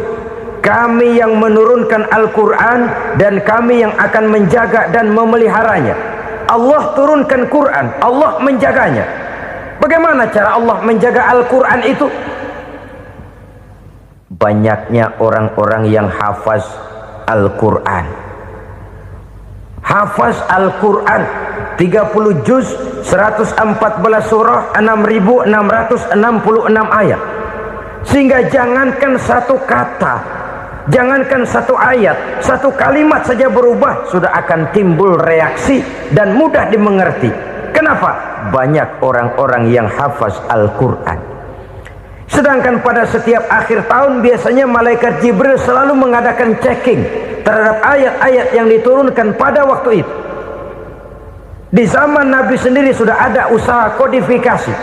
Kami yang menurunkan Al-Quran dan kami yang akan menjaga dan memeliharanya. Allah turunkan Quran, Allah menjaganya. Bagaimana cara Allah menjaga Al-Quran itu? Banyaknya orang-orang yang hafaz Al-Quran. Hafaz Al-Quran 30 juz, 114 surah, 6.666 ayat. Sehingga jangankan satu kata, jangankan satu ayat, satu kalimat saja berubah sudah akan timbul reaksi dan mudah dimengerti. Kenapa? banyak orang-orang yang hafaz Al-Quran. Sedangkan pada setiap akhir tahun biasanya malaikat Jibril selalu mengadakan checking terhadap ayat-ayat yang diturunkan pada waktu itu. Di zaman Nabi sendiri sudah ada usaha kodifikasi.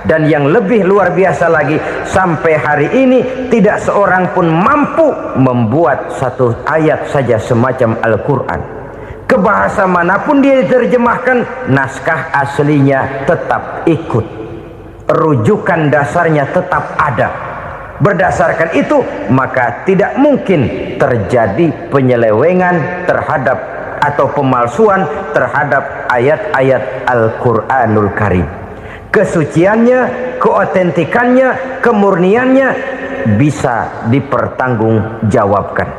Dan yang lebih luar biasa lagi, sampai hari ini tidak seorang pun mampu membuat satu ayat saja semacam Al-Quran. Ke bahasa manapun dia diterjemahkan, naskah aslinya tetap ikut, rujukan dasarnya tetap ada. Berdasarkan itu, maka tidak mungkin terjadi penyelewengan terhadap atau pemalsuan terhadap ayat-ayat Al-Quranul Karim. Kesuciannya, keotentikannya, kemurniannya bisa dipertanggungjawabkan.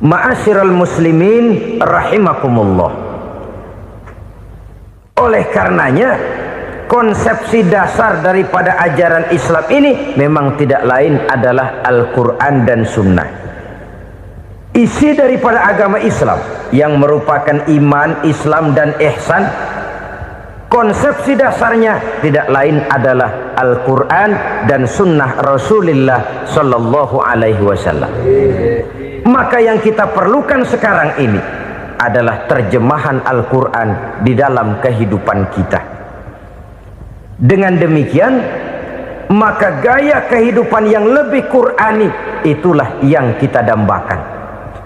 Ma'asyiral muslimin rahimakumullah. Oleh karenanya, konsepsi dasar daripada ajaran Islam ini memang tidak lain adalah Al-Quran dan Sunnah. Isi daripada agama Islam yang merupakan iman, Islam dan ihsan, konsepsi dasarnya tidak lain adalah Al-Quran dan Sunnah Rasulullah Sallallahu Alaihi Wasallam. Maka yang kita perlukan sekarang ini adalah terjemahan Al-Quran di dalam kehidupan kita. Dengan demikian, maka gaya kehidupan yang lebih Qurani itulah yang kita dambakan.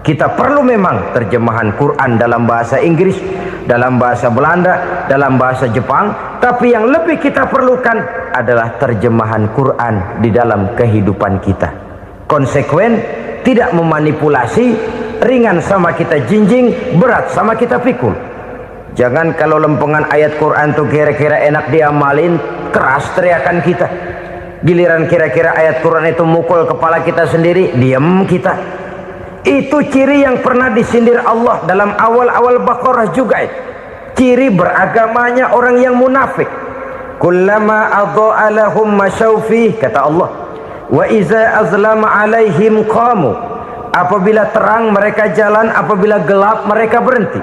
Kita perlu memang terjemahan Quran dalam bahasa Inggris, dalam bahasa Belanda, dalam bahasa Jepang, tapi yang lebih kita perlukan adalah terjemahan Quran di dalam kehidupan kita. Konsekuen, tidak memanipulasi, ringan sama kita jinjing, berat sama kita pikul. Jangan kalau lempengan ayat Quran tuh kira-kira enak diamalin, keras teriakan kita. Giliran kira-kira ayat Quran itu mukul kepala kita sendiri, diam kita. Itu ciri yang pernah disindir Allah dalam awal-awal Baqarah juga. Ciri beragamanya orang yang munafik. Kullama adha'a lahum masyawfih, kata Allah. Wa iza azlama alaihim qamu. Apabila terang mereka jalan, apabila gelap mereka berhenti.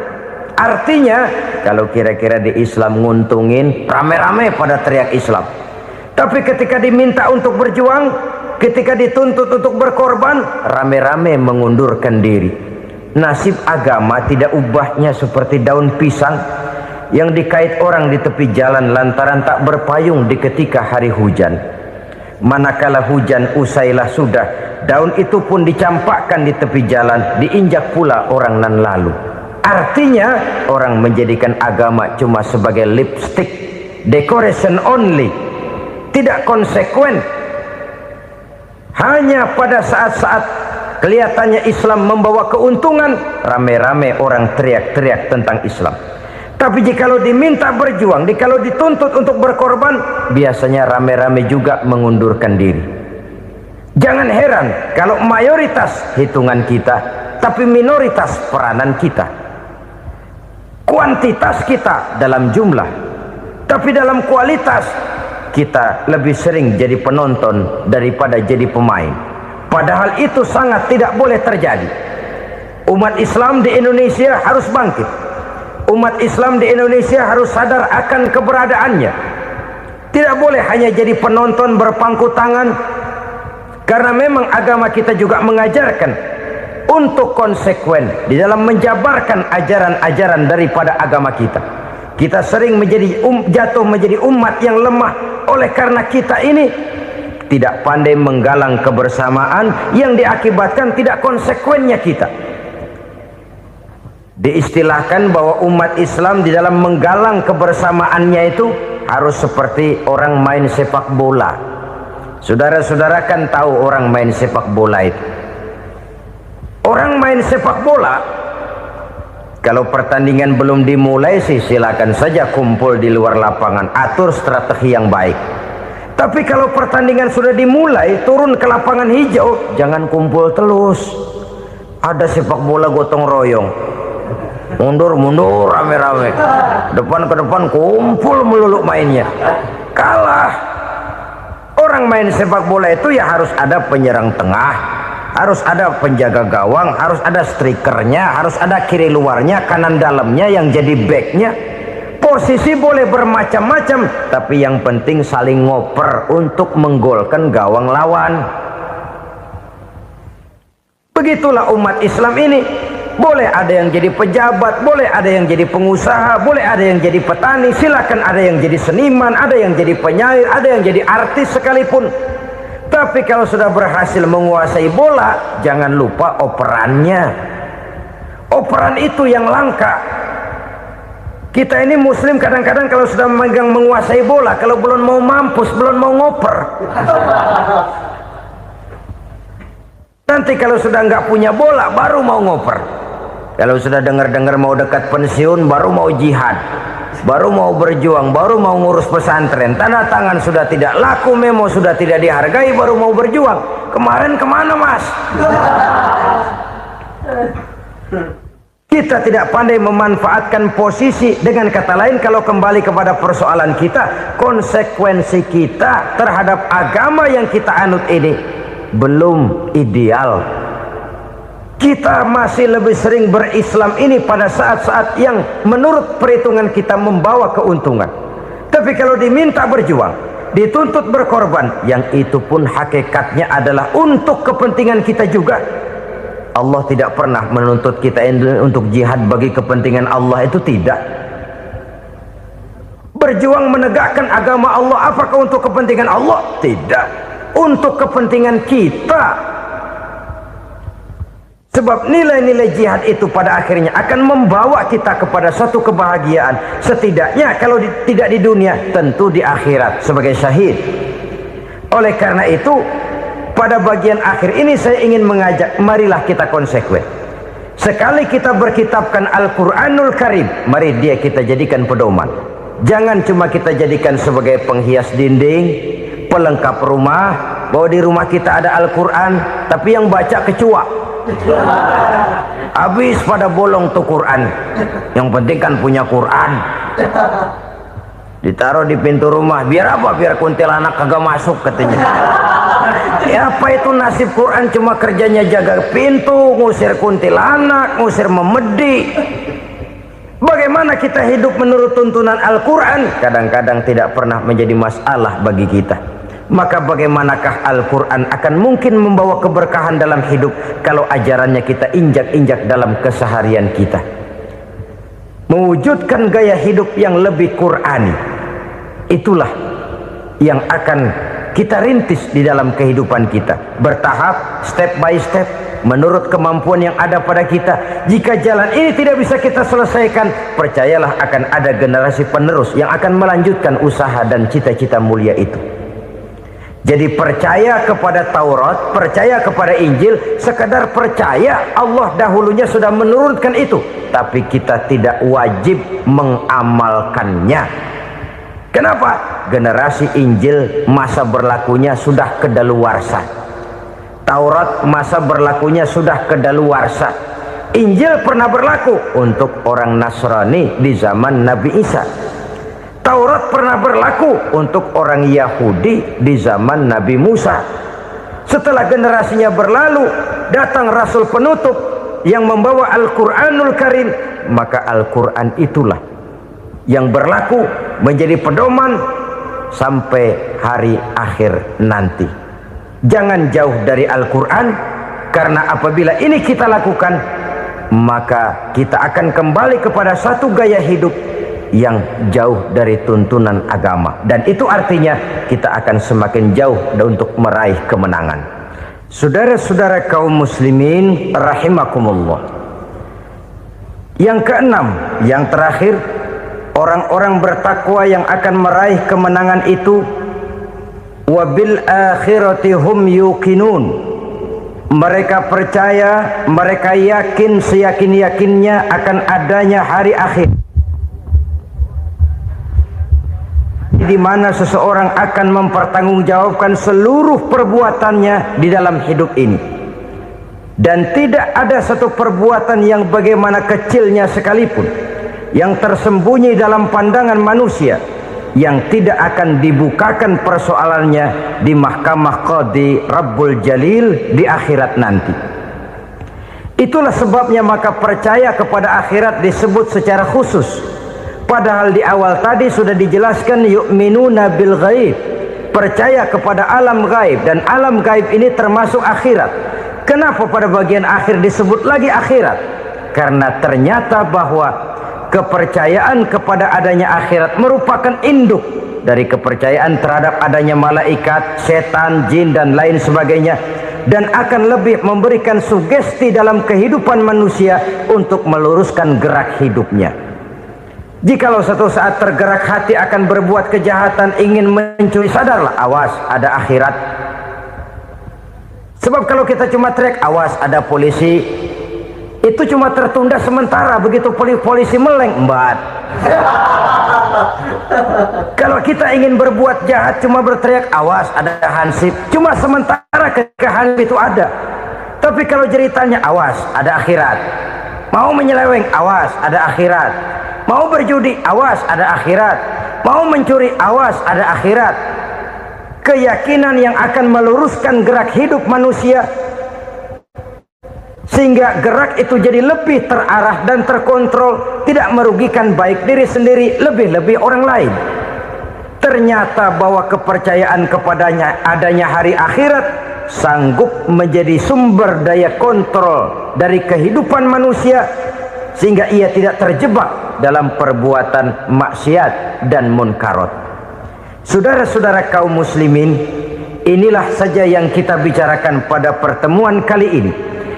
Artinya, kalau kira-kira di Islam nguntungin, rame-rame pada teriak Islam. Tapi ketika diminta untuk berjuang, ketika dituntut untuk berkorban, rame-rame mengundurkan diri. Nasib agama tidak ubahnya seperti daun pisang yang dikait orang di tepi jalan lantaran tak berpayung di ketika hari hujan. Manakala hujan usailah sudah, daun itu pun dicampakkan di tepi jalan, diinjak pula orang nan lalu. Artinya, orang menjadikan agama cuma sebagai lipstick, decoration only, tidak konsekuen. Hanya pada saat-saat kelihatannya Islam membawa keuntungan, rame-rame orang teriak-teriak tentang Islam. Tapi jikalau diminta berjuang, jikalau dituntut untuk berkorban, biasanya rame-rame juga mengundurkan diri. Jangan heran kalau mayoritas hitungan kita, tapi minoritas peranan kita. Kuantitas kita dalam jumlah, tapi dalam kualitas kita lebih sering jadi penonton daripada jadi pemain. Padahal itu sangat tidak boleh terjadi. Umat Islam di Indonesia harus bangkit. Umat Islam di Indonesia harus sadar akan keberadaannya. Tidak boleh hanya jadi penonton berpangku tangan, karena memang agama kita juga mengajarkan untuk konsekuen di dalam menjabarkan ajaran-ajaran daripada agama kita. Kita sering jatuh menjadi umat yang lemah oleh karena kita ini tidak pandai menggalang kebersamaan yang diakibatkan tidak konsekuennya kita. Diistilahkan bahwa umat Islam di dalam menggalang kebersamaannya itu harus seperti orang main sepak bola. Saudara-saudara kan tahu orang main sepak bola itu. Orang main sepak bola, kalau pertandingan belum dimulai sih silakan saja kumpul di luar lapangan, atur strategi yang baik. Tapi kalau pertandingan sudah dimulai, turun ke lapangan hijau, jangan kumpul terus. Ada sepak bola gotong royong, mundur-mundur rame-rame, depan ke depan kumpul melulu mainnya. Kalah. Orang main sepak bola itu ya harus ada penyerang tengah, harus ada penjaga gawang, harus ada strikernya, harus ada kiri luarnya, kanan dalamnya yang jadi backnya. Posisi boleh bermacam-macam, tapi yang penting saling ngoper untuk menggolkan gawang lawan. Begitulah umat Islam ini. Boleh ada yang jadi pejabat, boleh ada yang jadi pengusaha, boleh ada yang jadi petani, silakan ada yang jadi seniman, ada yang jadi penyair, ada yang jadi artis sekalipun. Tapi kalau sudah berhasil menguasai bola, jangan lupa operannya. Operan itu yang langka. Kita ini muslim kadang-kadang kalau sudah memegang menguasai bola, kalau belum mau mampus, belum mau ngoper. Nanti kalau sudah nggak punya bola, baru mau ngoper. Kalau sudah dengar-dengar mau dekat pensiun, baru mau jihad, baru mau berjuang, baru mau ngurus pesantren. Tanda tangan sudah tidak laku, memo sudah tidak dihargai, baru mau berjuang. Kemarin kemana, Mas? Kita tidak pandai memanfaatkan posisi. Dengan kata lain, kalau kembali kepada persoalan kita, konsekuensi kita terhadap agama yang kita anut ini belum ideal. Kita masih lebih sering berislam ini pada saat-saat yang menurut perhitungan kita membawa keuntungan. Tapi kalau diminta berjuang, dituntut berkorban, yang itu pun hakikatnya adalah untuk kepentingan kita juga. Allah tidak pernah menuntut kita untuk jihad bagi kepentingan Allah, itu tidak. Berjuang menegakkan agama Allah, apakah untuk kepentingan Allah? Tidak. Untuk kepentingan kita. Sebab nilai-nilai jihad itu pada akhirnya akan membawa kita kepada suatu kebahagiaan. Setidaknya kalau tidak di dunia, tentu di akhirat sebagai syahid. Oleh karena itu, pada bagian akhir ini saya ingin mengajak, marilah kita konsekuen. Sekali kita berkitabkan Al-Quranul Karim, mari dia kita jadikan pedoman. Jangan cuma kita jadikan sebagai penghias dinding, pelengkap rumah, bahwa di rumah kita ada Al-Quran, tapi yang baca kecoa. Habis pada bolong tuh Quran. Yang penting kan punya Quran. Ditaruh di pintu rumah. Biar apa? Biar kuntilanak kagak masuk katanya. Ya apa itu nasib Quran, cuma kerjanya jaga pintu, ngusir kuntilanak, ngusir memedi. Bagaimana kita hidup menurut tuntunan Al-Quran? Kadang-kadang tidak pernah menjadi masalah bagi kita. Maka bagaimanakah Al-Quran akan mungkin membawa keberkahan dalam hidup kalau ajarannya kita injak-injak dalam keseharian kita? Mewujudkan gaya hidup yang lebih Qurani, itulah yang akan kita rintis di dalam kehidupan kita, bertahap, step by step, menurut kemampuan yang ada pada kita. Jika jalan ini tidak bisa kita selesaikan, percayalah akan ada generasi penerus yang akan melanjutkan usaha dan cita-cita mulia itu. Jadi percaya kepada Taurat, percaya kepada Injil, sekadar percaya Allah dahulunya sudah menurunkan itu, tapi kita tidak wajib mengamalkannya. Kenapa? Generasi Injil masa berlakunya sudah kedaluarsa. Taurat masa berlakunya sudah kedaluarsa. Injil pernah berlaku untuk orang Nasrani di zaman Nabi Isa. Taurat pernah berlaku untuk orang Yahudi di zaman Nabi Musa. Setelah generasinya berlalu, datang Rasul penutup yang membawa Al-Quranul Karim. Maka Al-Quran itulah yang berlaku menjadi pedoman sampai hari akhir nanti. Jangan jauh dari Al-Quran, karena apabila ini kita lakukan, maka kita akan kembali kepada satu gaya hidup yang jauh dari tuntunan agama, dan itu artinya kita akan semakin jauh untuk meraih kemenangan. Saudara-saudara kaum muslimin rahimakumullah. Yang keenam, yang terakhir, orang-orang bertakwa yang akan meraih kemenangan itu wabil akhirati hum yuqinun. Mereka percaya, mereka yakin seyakin-yakinnya akan adanya hari akhir, di mana seseorang akan mempertanggungjawabkan seluruh perbuatannya di dalam hidup ini, dan tidak ada satu perbuatan yang bagaimana kecilnya sekalipun yang tersembunyi dalam pandangan manusia yang tidak akan dibukakan persoalannya di mahkamah Qadi Rabbul Jalil di akhirat nanti. Itulah sebabnya maka percaya kepada akhirat disebut secara khusus. Padahal di awal tadi sudah dijelaskan yu'minuna bil ghaib, percaya kepada alam gaib, dan alam gaib ini termasuk akhirat. Kenapa pada bagian akhir disebut lagi akhirat? Karena ternyata bahwa kepercayaan kepada adanya akhirat merupakan induk dari kepercayaan terhadap adanya malaikat, setan, jin dan lain sebagainya, dan akan lebih memberikan sugesti dalam kehidupan manusia untuk meluruskan gerak hidupnya. Jikalau satu saat tergerak hati akan berbuat kejahatan, ingin mencuri, sadarlah, awas ada akhirat. Sebab kalau kita cuma teriak awas ada polisi, itu cuma tertunda sementara. Begitu polisi meleng, embat. Kalau kita ingin berbuat jahat cuma berteriak awas ada hansip, cuma sementara ketika hansip itu ada. Tapi kalau ceritanya awas ada akhirat, mau menyeleweng awas ada akhirat, mau berjudi awas ada akhirat, mau mencuri awas ada akhirat. Keyakinan yang akan meluruskan gerak hidup manusia sehingga gerak itu jadi lebih terarah dan terkontrol, tidak merugikan baik diri sendiri, lebih-lebih orang lain. Ternyata bahwa kepercayaan kepadanya adanya hari akhirat sanggup menjadi sumber daya kontrol dari kehidupan manusia, sehingga ia tidak terjebak dalam perbuatan maksiat dan munkarat. Saudara-saudara kaum muslimin, inilah saja yang kita bicarakan pada pertemuan kali ini.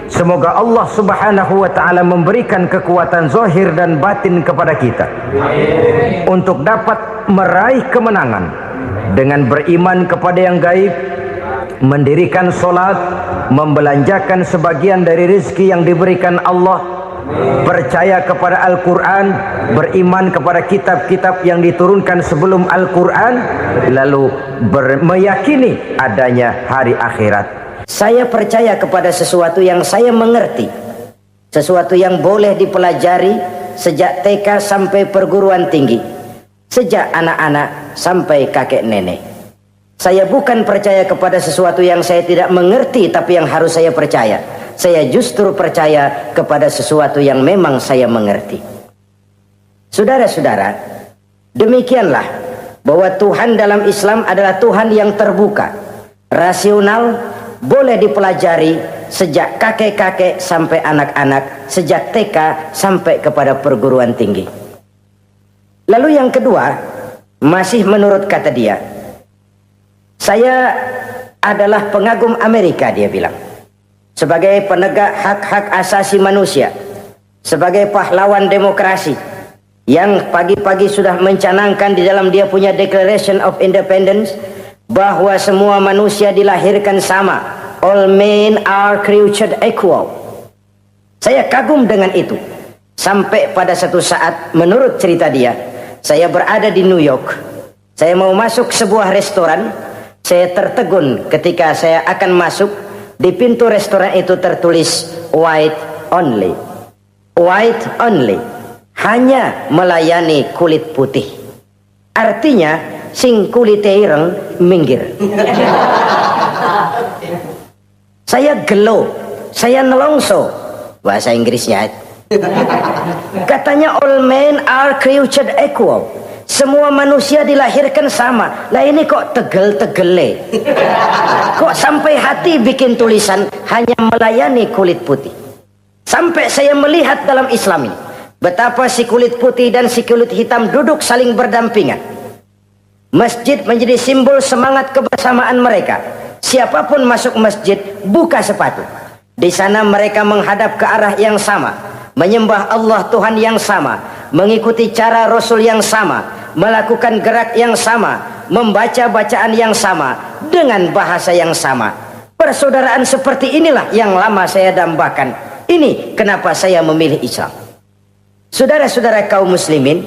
Semoga Allah subhanahu wa ta'ala memberikan kekuatan zahir dan batin kepada kita. Amin. Untuk dapat meraih kemenangan dengan beriman kepada yang gaib, mendirikan solat, membelanjakan sebagian dari rezeki yang diberikan Allah, percaya kepada Al-Quran, beriman kepada kitab-kitab yang diturunkan sebelum Al-Quran, lalu meyakini adanya hari akhirat. Saya percaya kepada sesuatu yang saya mengerti, sesuatu yang boleh dipelajari sejak TK sampai perguruan tinggi, sejak anak-anak sampai kakek nenek. Saya bukan percaya kepada sesuatu yang saya tidak mengerti tapi yang harus saya percaya. Saya justru percaya kepada sesuatu yang memang saya mengerti. Saudara-saudara, demikianlah bahwa Tuhan dalam Islam adalah Tuhan yang terbuka, rasional, boleh dipelajari sejak kakek-kakek sampai anak-anak, sejak TK sampai kepada perguruan tinggi. Lalu yang kedua, masih menurut kata dia, saya adalah pengagum Amerika, dia bilang, sebagai penegak hak-hak asasi manusia, sebagai pahlawan demokrasi yang pagi-pagi sudah mencanangkan di dalam dia punya Declaration of Independence bahwa semua manusia dilahirkan sama, all men are created equal. Saya kagum dengan itu. Sampai pada satu saat, menurut cerita dia, saya berada di New York, saya mau masuk sebuah restoran, saya tertegun ketika saya akan masuk. Di pintu restoran itu tertulis white only, white only, hanya melayani kulit putih. Artinya sing kulite ireng minggir. Saya gelo, saya nelongso, bahasa Inggrisnya. Katanya all men are created equal, semua manusia dilahirkan sama. Lah ini kok tegel-tegele, kok sampai hati bikin tulisan hanya melayani kulit putih. Sampai saya melihat dalam Islam ini betapa si kulit putih dan si kulit hitam duduk saling berdampingan. Masjid menjadi simbol semangat kebersamaan mereka. Siapapun masuk masjid, buka sepatu. Di sana mereka menghadap ke arah yang sama, menyembah Allah Tuhan yang sama, mengikuti cara Rasul yang sama, melakukan gerak yang sama, membaca bacaan yang sama, dengan bahasa yang sama. Persaudaraan seperti inilah yang lama saya dambakan. Ini kenapa saya memilih Islam. Saudara-saudara kaum muslimin,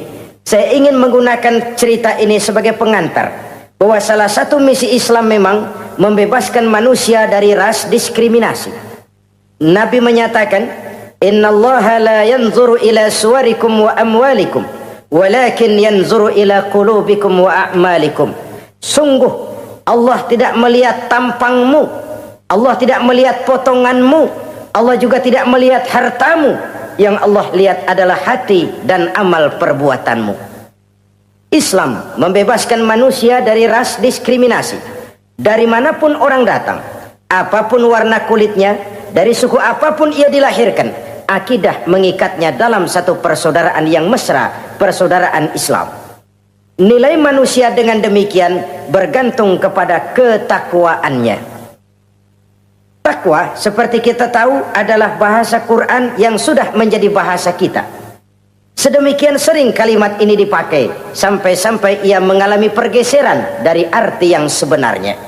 saya ingin menggunakan cerita ini sebagai pengantar bahwa salah satu misi Islam memang membebaskan manusia dari ras diskriminasi. Nabi menyatakan, innallaha la yanzuru ila suwarikum wa amwalikum, walakin yanzuru ila qulubikum wa a'malikum. Sungguh Allah tidak melihat tampangmu, Allah tidak melihat potonganmu, Allah juga tidak melihat hartamu. Yang Allah lihat adalah hati dan amal perbuatanmu. Islam membebaskan manusia dari ras diskriminasi. Dari manapun orang datang, apapun warna kulitnya, dari suku apapun ia dilahirkan, akidah mengikatnya dalam satu persaudaraan yang mesra, persaudaraan Islam. Nilai manusia dengan demikian bergantung kepada ketakwaannya. Takwa, seperti kita tahu, adalah bahasa Quran yang sudah menjadi bahasa kita. Sedemikian sering kalimat ini dipakai, sampai-sampai ia mengalami pergeseran dari arti yang sebenarnya.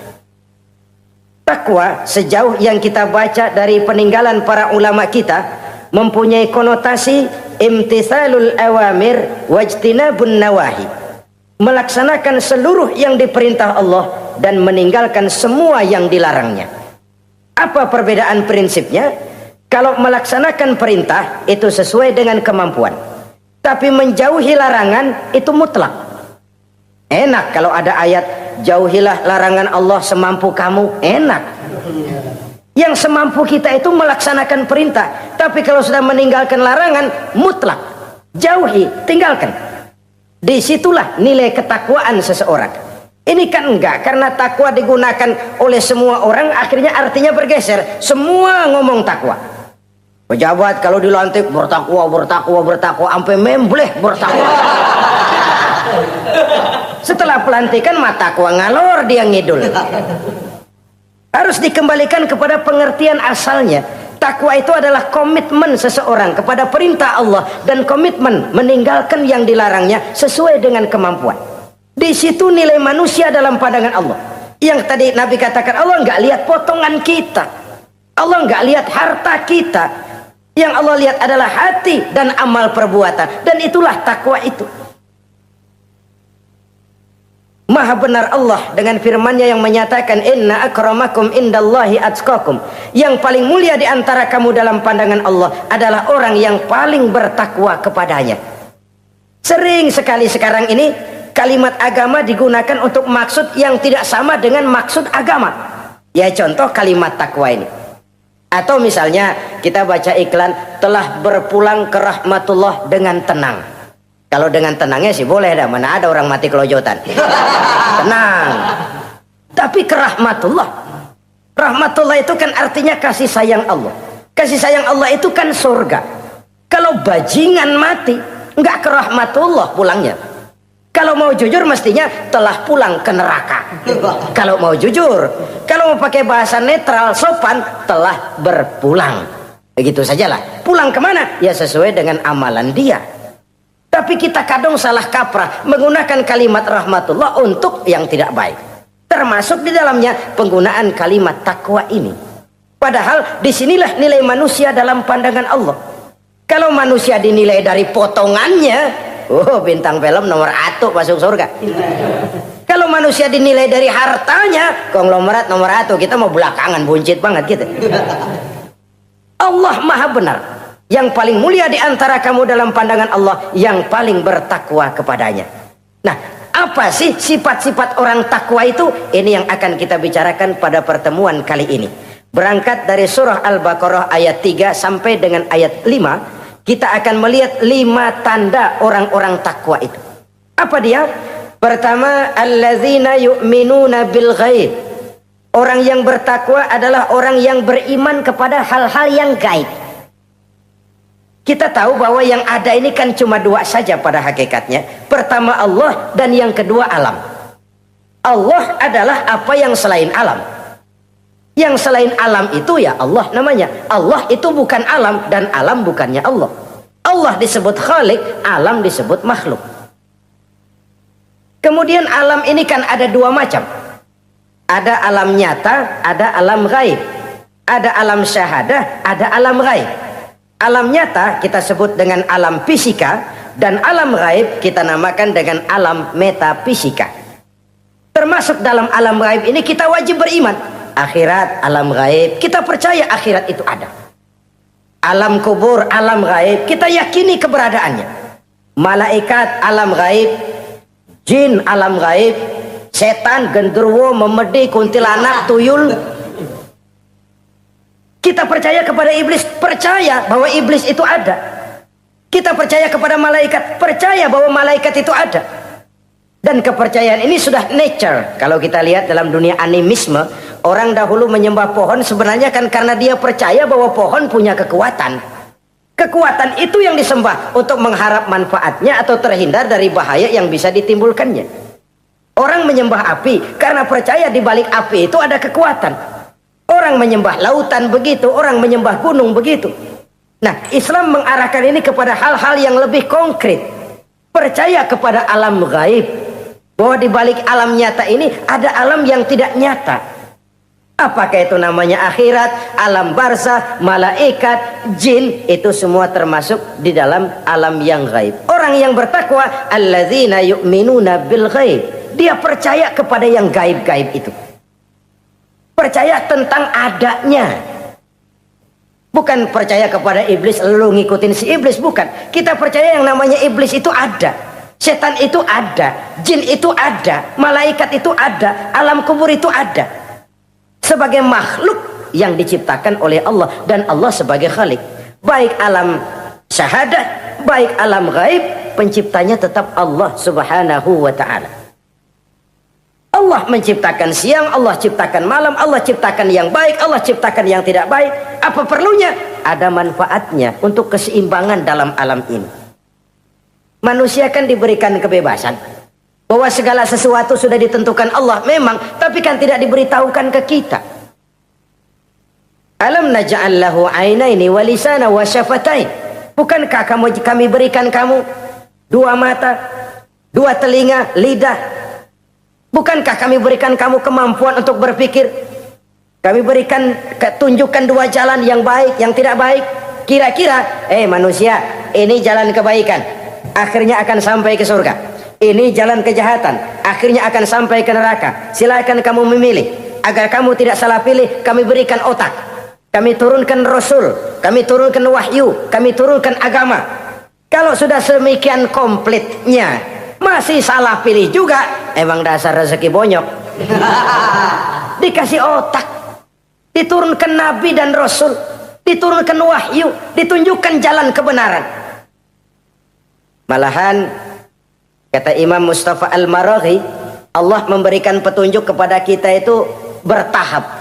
Takwa, sejauh yang kita baca dari peninggalan para ulama kita, mempunyai konotasi imtithalul awamir wajtinabun nawahi. Melaksanakan seluruh yang diperintah Allah dan meninggalkan semua yang dilarangnya. Apa perbedaan prinsipnya? Kalau melaksanakan perintah itu sesuai dengan kemampuan, tapi menjauhi larangan itu mutlak. Enak kalau ada ayat jauhilah larangan Allah semampu kamu, enak. Yang semampu kita itu melaksanakan perintah, tapi kalau sudah meninggalkan larangan mutlak, jauhi, tinggalkan. Disitulah nilai ketakwaan seseorang. Ini kan enggak, karena takwa digunakan oleh semua orang, akhirnya artinya bergeser. Semua ngomong takwa. Pejabat kalau dilantik bertakwa, bertakwa, bertakwa, sampai membleh bertakwa. Setelah pelantikan mata takwa ngalor dia ngidul. Harus dikembalikan kepada pengertian asalnya. Takwa itu adalah komitmen seseorang kepada perintah Allah dan komitmen meninggalkan yang dilarangnya sesuai dengan kemampuan. Di situ nilai manusia dalam pandangan Allah. Yang tadi Nabi katakan, Allah nggak lihat potongan kita, Allah nggak lihat harta kita. Yang Allah lihat adalah hati dan amal perbuatan, dan itulah takwa itu. Maha benar Allah dengan firman-Nya yang menyatakan, inna akramakum indallahi atqakum. Yang paling mulia di antara kamu dalam pandangan Allah adalah orang yang paling bertakwa kepadanya. Sering sekali sekarang ini kalimat agama digunakan untuk maksud yang tidak sama dengan maksud agama. Ya contoh kalimat takwa ini. Atau misalnya kita baca iklan, telah berpulang ke rahmatullah dengan tenang. Kalau dengan tenangnya sih boleh dah, mana ada orang mati kelojotan. Tenang. Tapi ke rahmatullah. Rahmatullah itu kan artinya kasih sayang Allah. Kasih sayang Allah itu kan surga. Kalau bajingan mati, enggak ke rahmatullah pulangnya. Kalau mau jujur mestinya telah pulang ke neraka. Kalau mau jujur, kalau mau pakai bahasa netral sopan, telah berpulang. Begitu sajalah. Pulang kemana? Ya sesuai dengan amalan dia. Tapi kita kadang salah kaprah menggunakan kalimat rahmatullah untuk yang tidak baik. Termasuk di dalamnya penggunaan kalimat takwa ini. Padahal disinilah nilai manusia dalam pandangan Allah. Kalau manusia dinilai dari potongannya, oh bintang film nomor 1 masuk surga. Kalau manusia dinilai dari hartanya, konglomerat nomor 1, kita mau belakangan, buncit banget gitu. Allah maha benar. Yang paling mulia di antara kamu dalam pandangan Allah, yang paling bertakwa kepadanya. Nah, apa sih sifat-sifat orang takwa itu? Ini yang akan kita bicarakan pada pertemuan kali ini. Berangkat dari surah Al-Baqarah ayat 3 sampai dengan ayat 5, kita akan melihat 5 tanda orang-orang takwa itu. Apa dia? Pertama, allazina yu'minuna bil ghaib. Orang yang bertakwa adalah orang yang beriman kepada hal-hal yang gaib. Kita tahu bahwa yang ada ini kan cuma 2 saja pada hakikatnya. Pertama Allah, dan yang kedua alam. Allah adalah apa yang selain alam. Yang selain alam itu ya Allah namanya. Allah itu bukan alam, dan alam bukannya Allah. Allah disebut Khalik, alam disebut makhluk. Kemudian alam ini kan ada 2 macam. Ada alam nyata, ada alam gaib. Ada alam syahadah, ada alam gaib. Alam nyata kita sebut dengan alam fisika, dan alam gaib kita namakan dengan alam metafisika. Termasuk dalam alam gaib ini kita wajib beriman. Akhirat, alam gaib, kita percaya akhirat itu ada. Alam kubur, alam gaib, kita yakini keberadaannya. Malaikat, alam gaib. Jin, alam gaib. Setan, genderuwo, memedi, kuntilanak, tuyul. Kita percaya kepada iblis, percaya bahwa iblis itu ada. Kita percaya kepada malaikat, percaya bahwa malaikat itu ada. Dan kepercayaan ini sudah nature. Kalau kita lihat dalam dunia animisme, orang dahulu menyembah pohon sebenarnya kan karena dia percaya bahwa pohon punya kekuatan. Kekuatan itu yang disembah untuk mengharap manfaatnya atau terhindar dari bahaya yang bisa ditimbulkannya. Orang menyembah api karena percaya di balik api itu ada kekuatan. Orang menyembah lautan begitu, orang menyembah gunung begitu. Nah, Islam mengarahkan ini kepada hal-hal yang lebih konkret. Percaya kepada alam gaib. Bahwa di balik alam nyata ini ada alam yang tidak nyata. Apakah itu namanya akhirat, alam barzah, malaikat, jin, itu semua termasuk di dalam alam yang gaib. Orang yang bertakwa, alladzina yu'minuna bil ghaib. Dia percaya kepada yang gaib-gaib itu. Percaya tentang adanya. Bukan percaya kepada iblis lalu ngikutin si iblis, bukan. Kita percaya yang namanya iblis itu ada. Setan itu ada, jin itu ada, malaikat itu ada, alam kubur itu ada. Sebagai makhluk yang diciptakan oleh Allah dan Allah sebagai khalik. Baik alam syahadat, baik alam gaib, penciptanya tetap Allah Subhanahu wa ta'ala. Allah menciptakan siang, Allah ciptakan malam, Allah ciptakan yang baik, Allah ciptakan yang tidak baik. Apa perlunya? Ada manfaatnya untuk keseimbangan dalam alam ini. Manusia kan diberikan kebebasan bahwa segala sesuatu sudah ditentukan Allah memang, tapi kan tidak diberitahukan ke kita. Alam naj'al lahu 'ainaini wa lisana wa syafatain. Bukankah kami berikan kamu dua mata, dua telinga, lidah? Bukankah kami berikan kamu kemampuan untuk berpikir? Kami berikan tunjukkan dua jalan yang baik, yang tidak baik. Kira-kira, manusia, ini jalan kebaikan, akhirnya akan sampai ke surga. Ini jalan kejahatan, akhirnya akan sampai ke neraka. Silakan kamu memilih. Agar kamu tidak salah pilih, kami berikan otak. Kami turunkan Rasul, kami turunkan wahyu, kami turunkan agama. Kalau sudah semikian komplitnya, masih salah pilih juga, emang dasar rezeki bonyok. Dikasih otak, diturunkan Nabi dan Rasul, diturunkan wahyu, ditunjukkan jalan kebenaran. Malahan kata Imam Mustafa Al-Maraghi, Allah memberikan petunjuk kepada kita itu bertahap.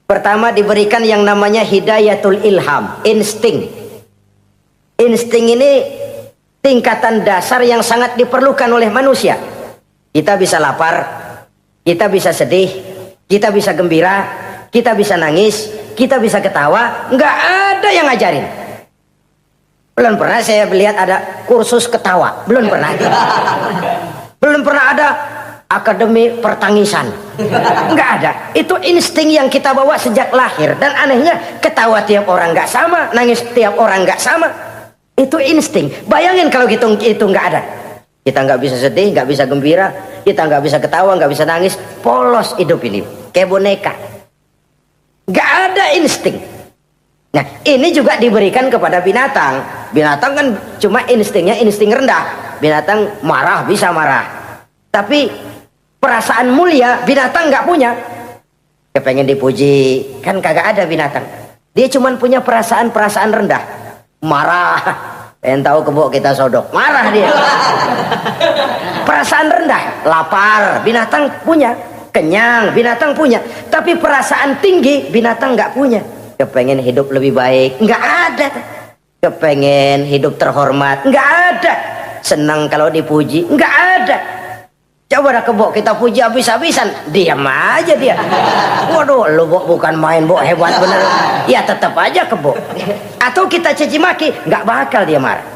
Pertama diberikan yang namanya hidayatul ilham, insting. Insting ini tingkatan dasar yang sangat diperlukan oleh manusia. Kita bisa lapar, kita bisa sedih, kita bisa gembira, kita bisa nangis, kita bisa ketawa. Nggak ada yang ngajarin. Belum pernah saya melihat ada kursus ketawa. Belum pernah. Belum pernah ada akademi pertangisan. Nggak ada. Itu insting yang kita bawa sejak lahir. Dan anehnya ketawa tiap orang nggak sama, nangis tiap orang nggak sama. Itu insting. Bayangin kalau itu nggak ada. Kita nggak bisa sedih, nggak bisa gembira, kita nggak bisa ketawa, nggak bisa nangis. Polos hidup ini, kayak boneka. Nggak ada insting. Nah, ini juga diberikan kepada binatang. Binatang kan cuma instingnya insting rendah. Binatang marah bisa marah. Tapi perasaan mulia binatang nggak punya. Kepengen dipuji, kan kagak ada binatang. Dia cuma punya perasaan-perasaan rendah. Marah, pengen tahu kebo kita sodok, marah dia. Perasaan rendah, lapar, binatang punya. Kenyang, binatang punya. Tapi perasaan tinggi, binatang nggak punya. Kepengen hidup lebih baik, nggak ada. Kepengen hidup terhormat, nggak ada. Senang kalau dipuji, nggak ada. Coba dah kebo kita puji habis-habisan, diam aja dia. Waduh, lu Bo bukan main Bo, hebat bener. Ya tetap aja kebo. Atau kita caci maki, nggak bakal dia marah.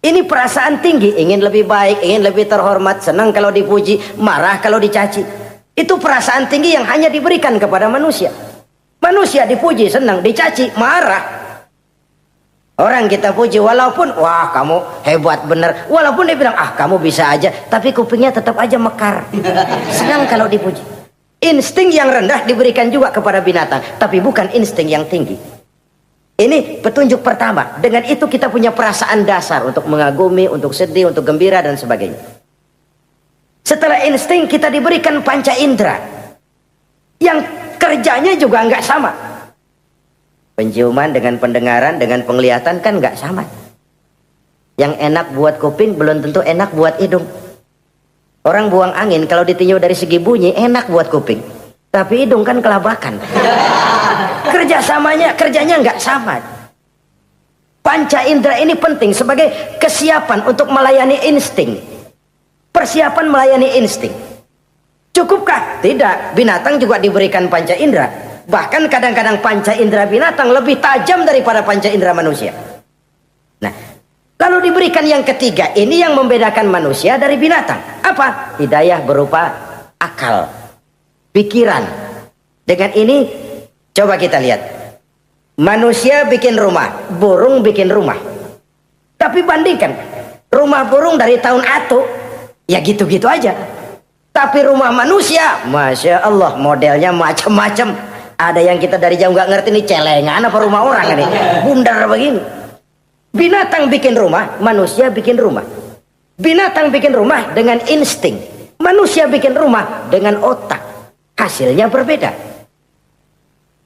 Ini perasaan tinggi, ingin lebih baik, ingin lebih terhormat, senang kalau dipuji, marah kalau dicaci. Itu perasaan tinggi yang hanya diberikan kepada manusia. Manusia dipuji senang, dicaci marah. Orang kita puji walaupun wah kamu hebat bener, walaupun dia bilang ah kamu bisa aja, tapi kupingnya tetap aja mekar. Senang kalau dipuji. Insting yang rendah diberikan juga kepada binatang, tapi bukan insting yang tinggi. Ini petunjuk pertama. Dengan itu kita punya perasaan dasar untuk mengagumi, untuk sedih, untuk gembira dan sebagainya. Setelah insting kita diberikan panca indera yang kerjanya juga nggak sama. Penciuman dengan pendengaran dengan penglihatan kan nggak sama. Yang enak buat kuping belum tentu enak buat hidung. Orang buang angin kalau ditinjau dari segi bunyi enak buat kuping, tapi hidung kan kelabakan. Kerjanya nggak sama. Panca indera ini penting sebagai kesiapan untuk melayani insting. Persiapan melayani insting. Cukupkah? Tidak. Binatang juga diberikan panca indera. Bahkan kadang-kadang panca indera binatang lebih tajam daripada panca indera manusia. Nah, lalu diberikan yang ketiga, ini yang membedakan manusia dari binatang. Apa? Hidayah berupa akal, pikiran. Dengan ini coba kita lihat. Manusia bikin rumah, burung bikin rumah. Tapi bandingkan, rumah burung dari tahun atu, ya gitu-gitu aja. Tapi rumah manusia, Masya Allah, modelnya macam-macam. Ada yang kita dari jauh nggak ngerti, ini celengan apa rumah orang ini, bundar begini. Binatang bikin rumah, manusia bikin rumah. Binatang bikin rumah dengan insting, manusia bikin rumah dengan otak. Hasilnya berbeda.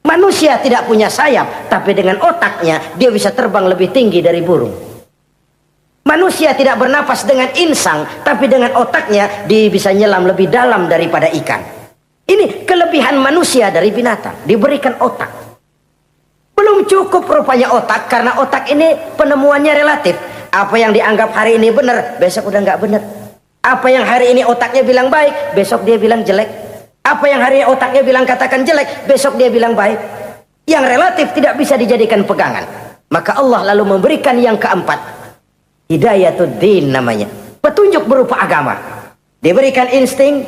Manusia tidak punya sayap, tapi dengan otaknya dia bisa terbang lebih tinggi dari burung. Manusia tidak bernapas dengan insang, tapi dengan otaknya dia bisa nyelam lebih dalam daripada ikan. Ini kelebihan manusia dari binatang, diberikan otak. Belum cukup rupanya otak, karena otak ini penemuannya relatif. Apa yang dianggap hari ini benar, besok udah nggak benar. Apa yang hari ini otaknya bilang baik, besok dia bilang jelek. Apa yang hari ini otaknya bilang katakan jelek, besok dia bilang baik. Yang relatif tidak bisa dijadikan pegangan. Maka Allah lalu memberikan yang keempat, Hidayatuddin namanya, petunjuk berupa agama. Diberikan insting,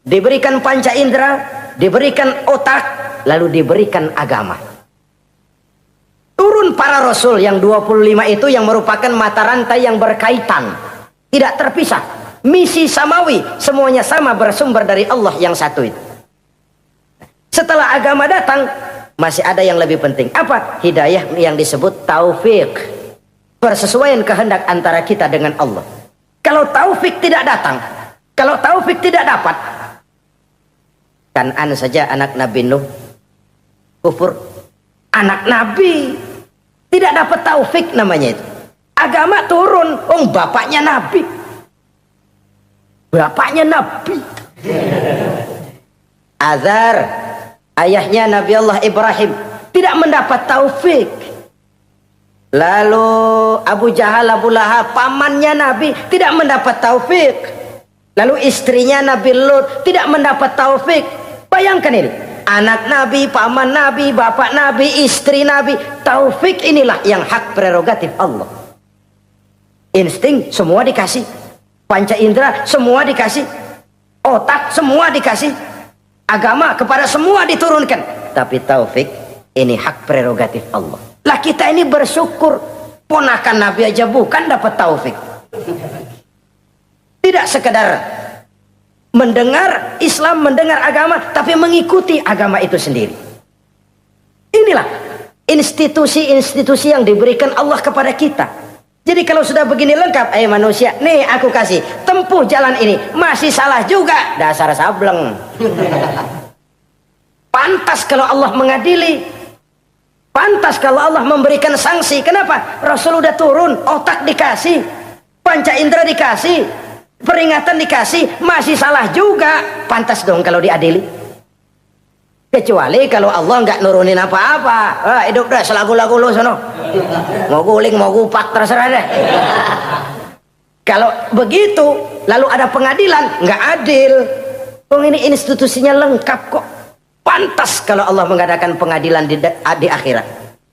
diberikan panca indera, diberikan otak, lalu diberikan agama. Turun para rasul yang 25 itu yang merupakan mata rantai yang berkaitan, tidak terpisah. Misi samawi, semuanya sama bersumber dari Allah yang satu itu. Setelah agama datang, masih ada yang lebih penting. Apa? Hidayah yang disebut taufik. Persesuaian kehendak antara kita dengan Allah. Kalau taufik tidak datang, kalau taufik tidak dapat, Kan'an saja anak Nabi Nuh kufur. Anak Nabi tidak dapat taufik namanya itu. Agama turun, bapaknya Nabi. Bapaknya Nabi. Azar, ayahnya Nabi Allah Ibrahim, tidak mendapat taufik. Lalu Abu Jahal, Abu Lahab, pamannya Nabi, tidak mendapat taufik. Lalu istrinya Nabi Lut tidak mendapat taufik. Bayangkan ini, anak Nabi, paman Nabi, bapak Nabi, istri Nabi. Taufik inilah yang hak prerogatif Allah. Insting semua dikasih, panca indera semua dikasih, otak semua dikasih, agama kepada semua diturunkan. Tapi taufik ini hak prerogatif Allah. Lah kita ini bersyukur, ponakan Nabi aja bukan dapat taufik. Tidak sekedar mendengar Islam, mendengar agama, tapi mengikuti agama itu sendiri. Inilah institusi-institusi yang diberikan Allah kepada kita. Jadi kalau sudah begini lengkap, manusia, nih aku kasih, tempuh jalan ini, masih salah juga, dasar sableng. Pantas kalau Allah mengadili, pantas kalau Allah memberikan sanksi. Kenapa? Rasul udah turun, otak dikasih, panca indera dikasih, peringatan dikasih, masih salah juga. Pantas dong kalau diadili. Kecuali kalau Allah nggak nurunin apa-apa, hidup dah selagu-lagu lu sono, mau guling mau gupak terserah deh. Kalau begitu lalu ada pengadilan, nggak adil. Ini institusinya lengkap kok. Pantas kalau Allah mengadakan pengadilan di akhirat.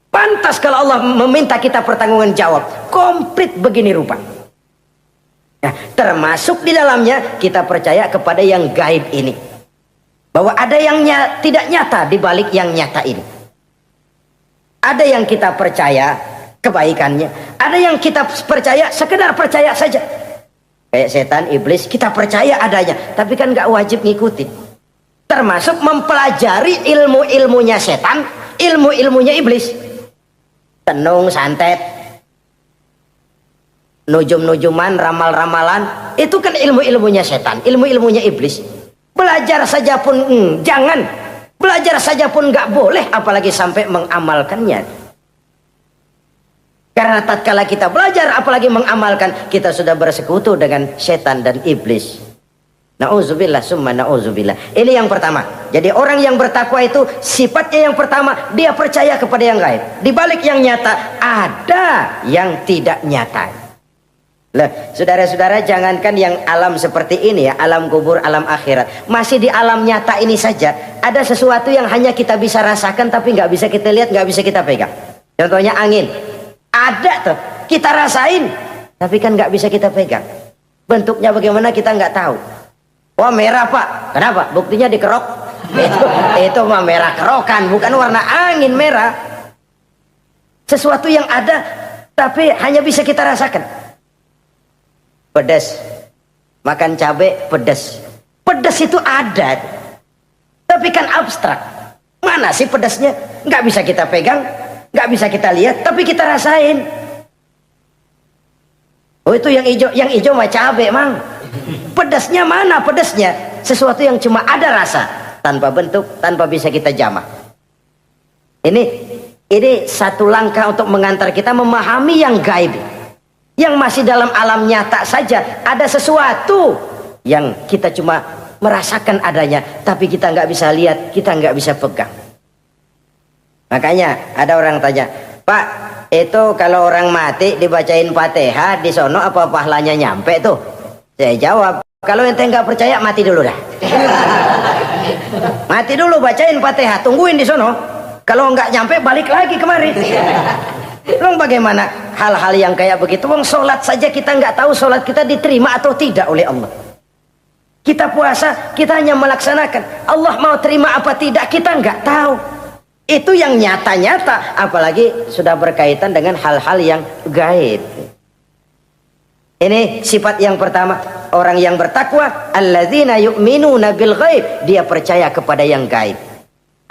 Pantas kalau Allah meminta kita pertanggungan jawab. Komplit begini rupa. Nah, termasuk di dalamnya kita percaya kepada yang gaib ini. Bahwa ada yang tidak nyata di balik yang nyata ini. Ada yang kita percaya kebaikannya. Ada yang kita percaya sekedar percaya saja. Kayak setan, iblis, kita percaya adanya. Tapi kan nggak wajib ngikutin. Termasuk mempelajari ilmu-ilmunya setan, ilmu-ilmunya iblis. Tenung, santet, nujum-nujuman, ramal-ramalan. Itu kan ilmu-ilmunya setan, ilmu-ilmunya iblis. Belajar saja pun jangan. Belajar saja pun nggak boleh, apalagi sampai mengamalkannya. Karena tatkala kita belajar, apalagi mengamalkan, kita sudah bersekutu dengan setan dan iblis. Nauzubillah summa nauzubillah. Ini yang pertama. Jadi orang yang bertakwa itu sifatnya yang pertama, dia percaya kepada yang gaib. Di balik yang nyata ada yang tidak nyata. Lah, saudara-saudara, jangankan yang alam seperti ini ya, alam kubur, alam akhirat. Masih di alam nyata ini saja ada sesuatu yang hanya kita bisa rasakan tapi nggak bisa kita lihat, nggak bisa kita pegang. Contohnya angin. Ada tuh, kita rasain tapi kan nggak bisa kita pegang. Bentuknya bagaimana kita nggak tahu. Wah, merah pak, kenapa? Buktinya dikerok. Itu mah merah kerokan, bukan warna angin merah. Sesuatu yang ada tapi hanya bisa kita rasakan. Pedas, makan cabai pedas. Pedas itu ada, tapi kan abstrak. Mana sih pedasnya? Nggak bisa kita pegang, nggak bisa kita lihat, tapi kita rasain. Oh, itu yang hijau mah cabai, mang. Pedasnya mana pedasnya? Sesuatu yang cuma ada rasa, tanpa bentuk, tanpa bisa kita jamah. Ini satu langkah untuk mengantar kita memahami yang gaib, yang masih dalam alam nyata saja. Ada sesuatu yang kita cuma merasakan adanya, tapi kita nggak bisa lihat, kita nggak bisa pegang. Makanya ada orang tanya, Pak, itu kalau orang mati dibacain Fatihah di sono apa pahalanya nyampe tuh? Saya jawab, kalau ente nggak percaya mati dulu dah. Mati dulu, bacain Fatihah, tungguin di sono. Kalau nggak nyampe balik lagi kemari. Long bagaimana hal-hal yang kayak begitu? Wong sholat saja kita nggak tahu sholat kita diterima atau tidak oleh Allah. Kita puasa, kita hanya melaksanakan. Allah mau terima apa tidak kita nggak tahu. Itu yang nyata-nyata, apalagi sudah berkaitan dengan hal-hal yang gaib. Ini sifat yang pertama, orang yang bertakwa, alladzina yu'minuna bil ghaib, dia percaya kepada yang gaib.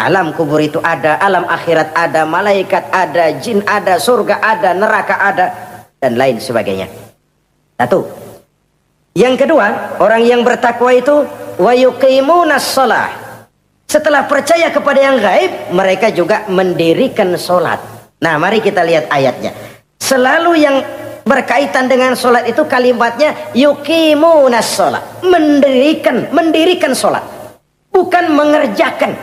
Alam kubur itu ada, alam akhirat ada, malaikat ada, jin ada, surga ada, neraka ada, dan lain sebagainya. Satu. Yang kedua, orang yang bertakwa itu wa yuqimunas shalah. Setelah percaya kepada yang gaib, mereka juga mendirikan sholat. Nah, mari kita lihat ayatnya. Selalu yang berkaitan dengan sholat itu kalimatnya yuqimunas shalah, mendirikan sholat, bukan mengerjakan.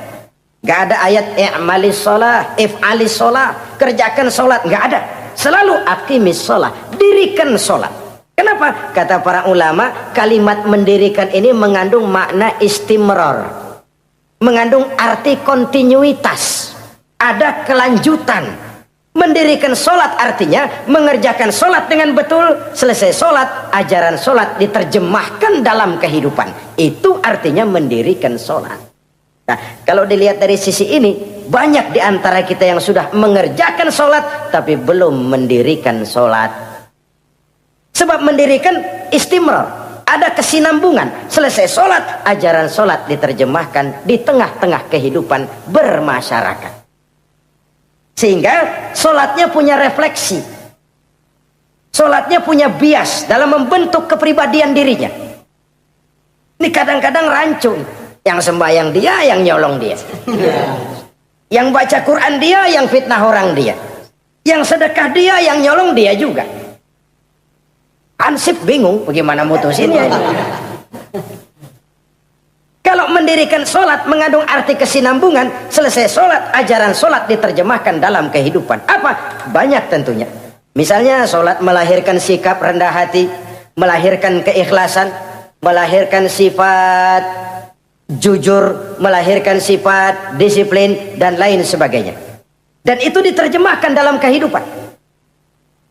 Gak ada ayat i'malis sholah, if'alis sholah, kerjakan sholat, gak ada. Selalu aqimis sholah, dirikan sholat. Kenapa? Kata para ulama, kalimat mendirikan ini mengandung makna istimrar, mengandung arti kontinuitas, ada kelanjutan. Mendirikan sholat artinya mengerjakan sholat dengan betul. Selesai sholat, ajaran sholat diterjemahkan dalam kehidupan. Itu artinya mendirikan sholat. Nah, kalau dilihat dari sisi ini, banyak di antara kita yang sudah mengerjakan sholat tapi belum mendirikan sholat. Sebab mendirikan istimrar, ada kesinambungan. Selesai sholat, ajaran sholat diterjemahkan di tengah-tengah kehidupan bermasyarakat. Sehingga sholatnya punya refleksi, sholatnya punya bias dalam membentuk kepribadian dirinya. Ini kadang-kadang rancu, yang sembahyang dia, yang nyolong dia, yang baca Quran dia, yang fitnah orang dia, yang sedekah dia, yang nyolong dia juga. Ansip bingung bagaimana mutusinnya. Kalau mendirikan sholat mengandung arti kesinambungan, selesai sholat, ajaran sholat diterjemahkan dalam kehidupan. Apa? Banyak tentunya. Misalnya sholat melahirkan sikap rendah hati, melahirkan keikhlasan, melahirkan sifat jujur, melahirkan sifat disiplin, dan lain sebagainya. Dan itu diterjemahkan dalam kehidupan.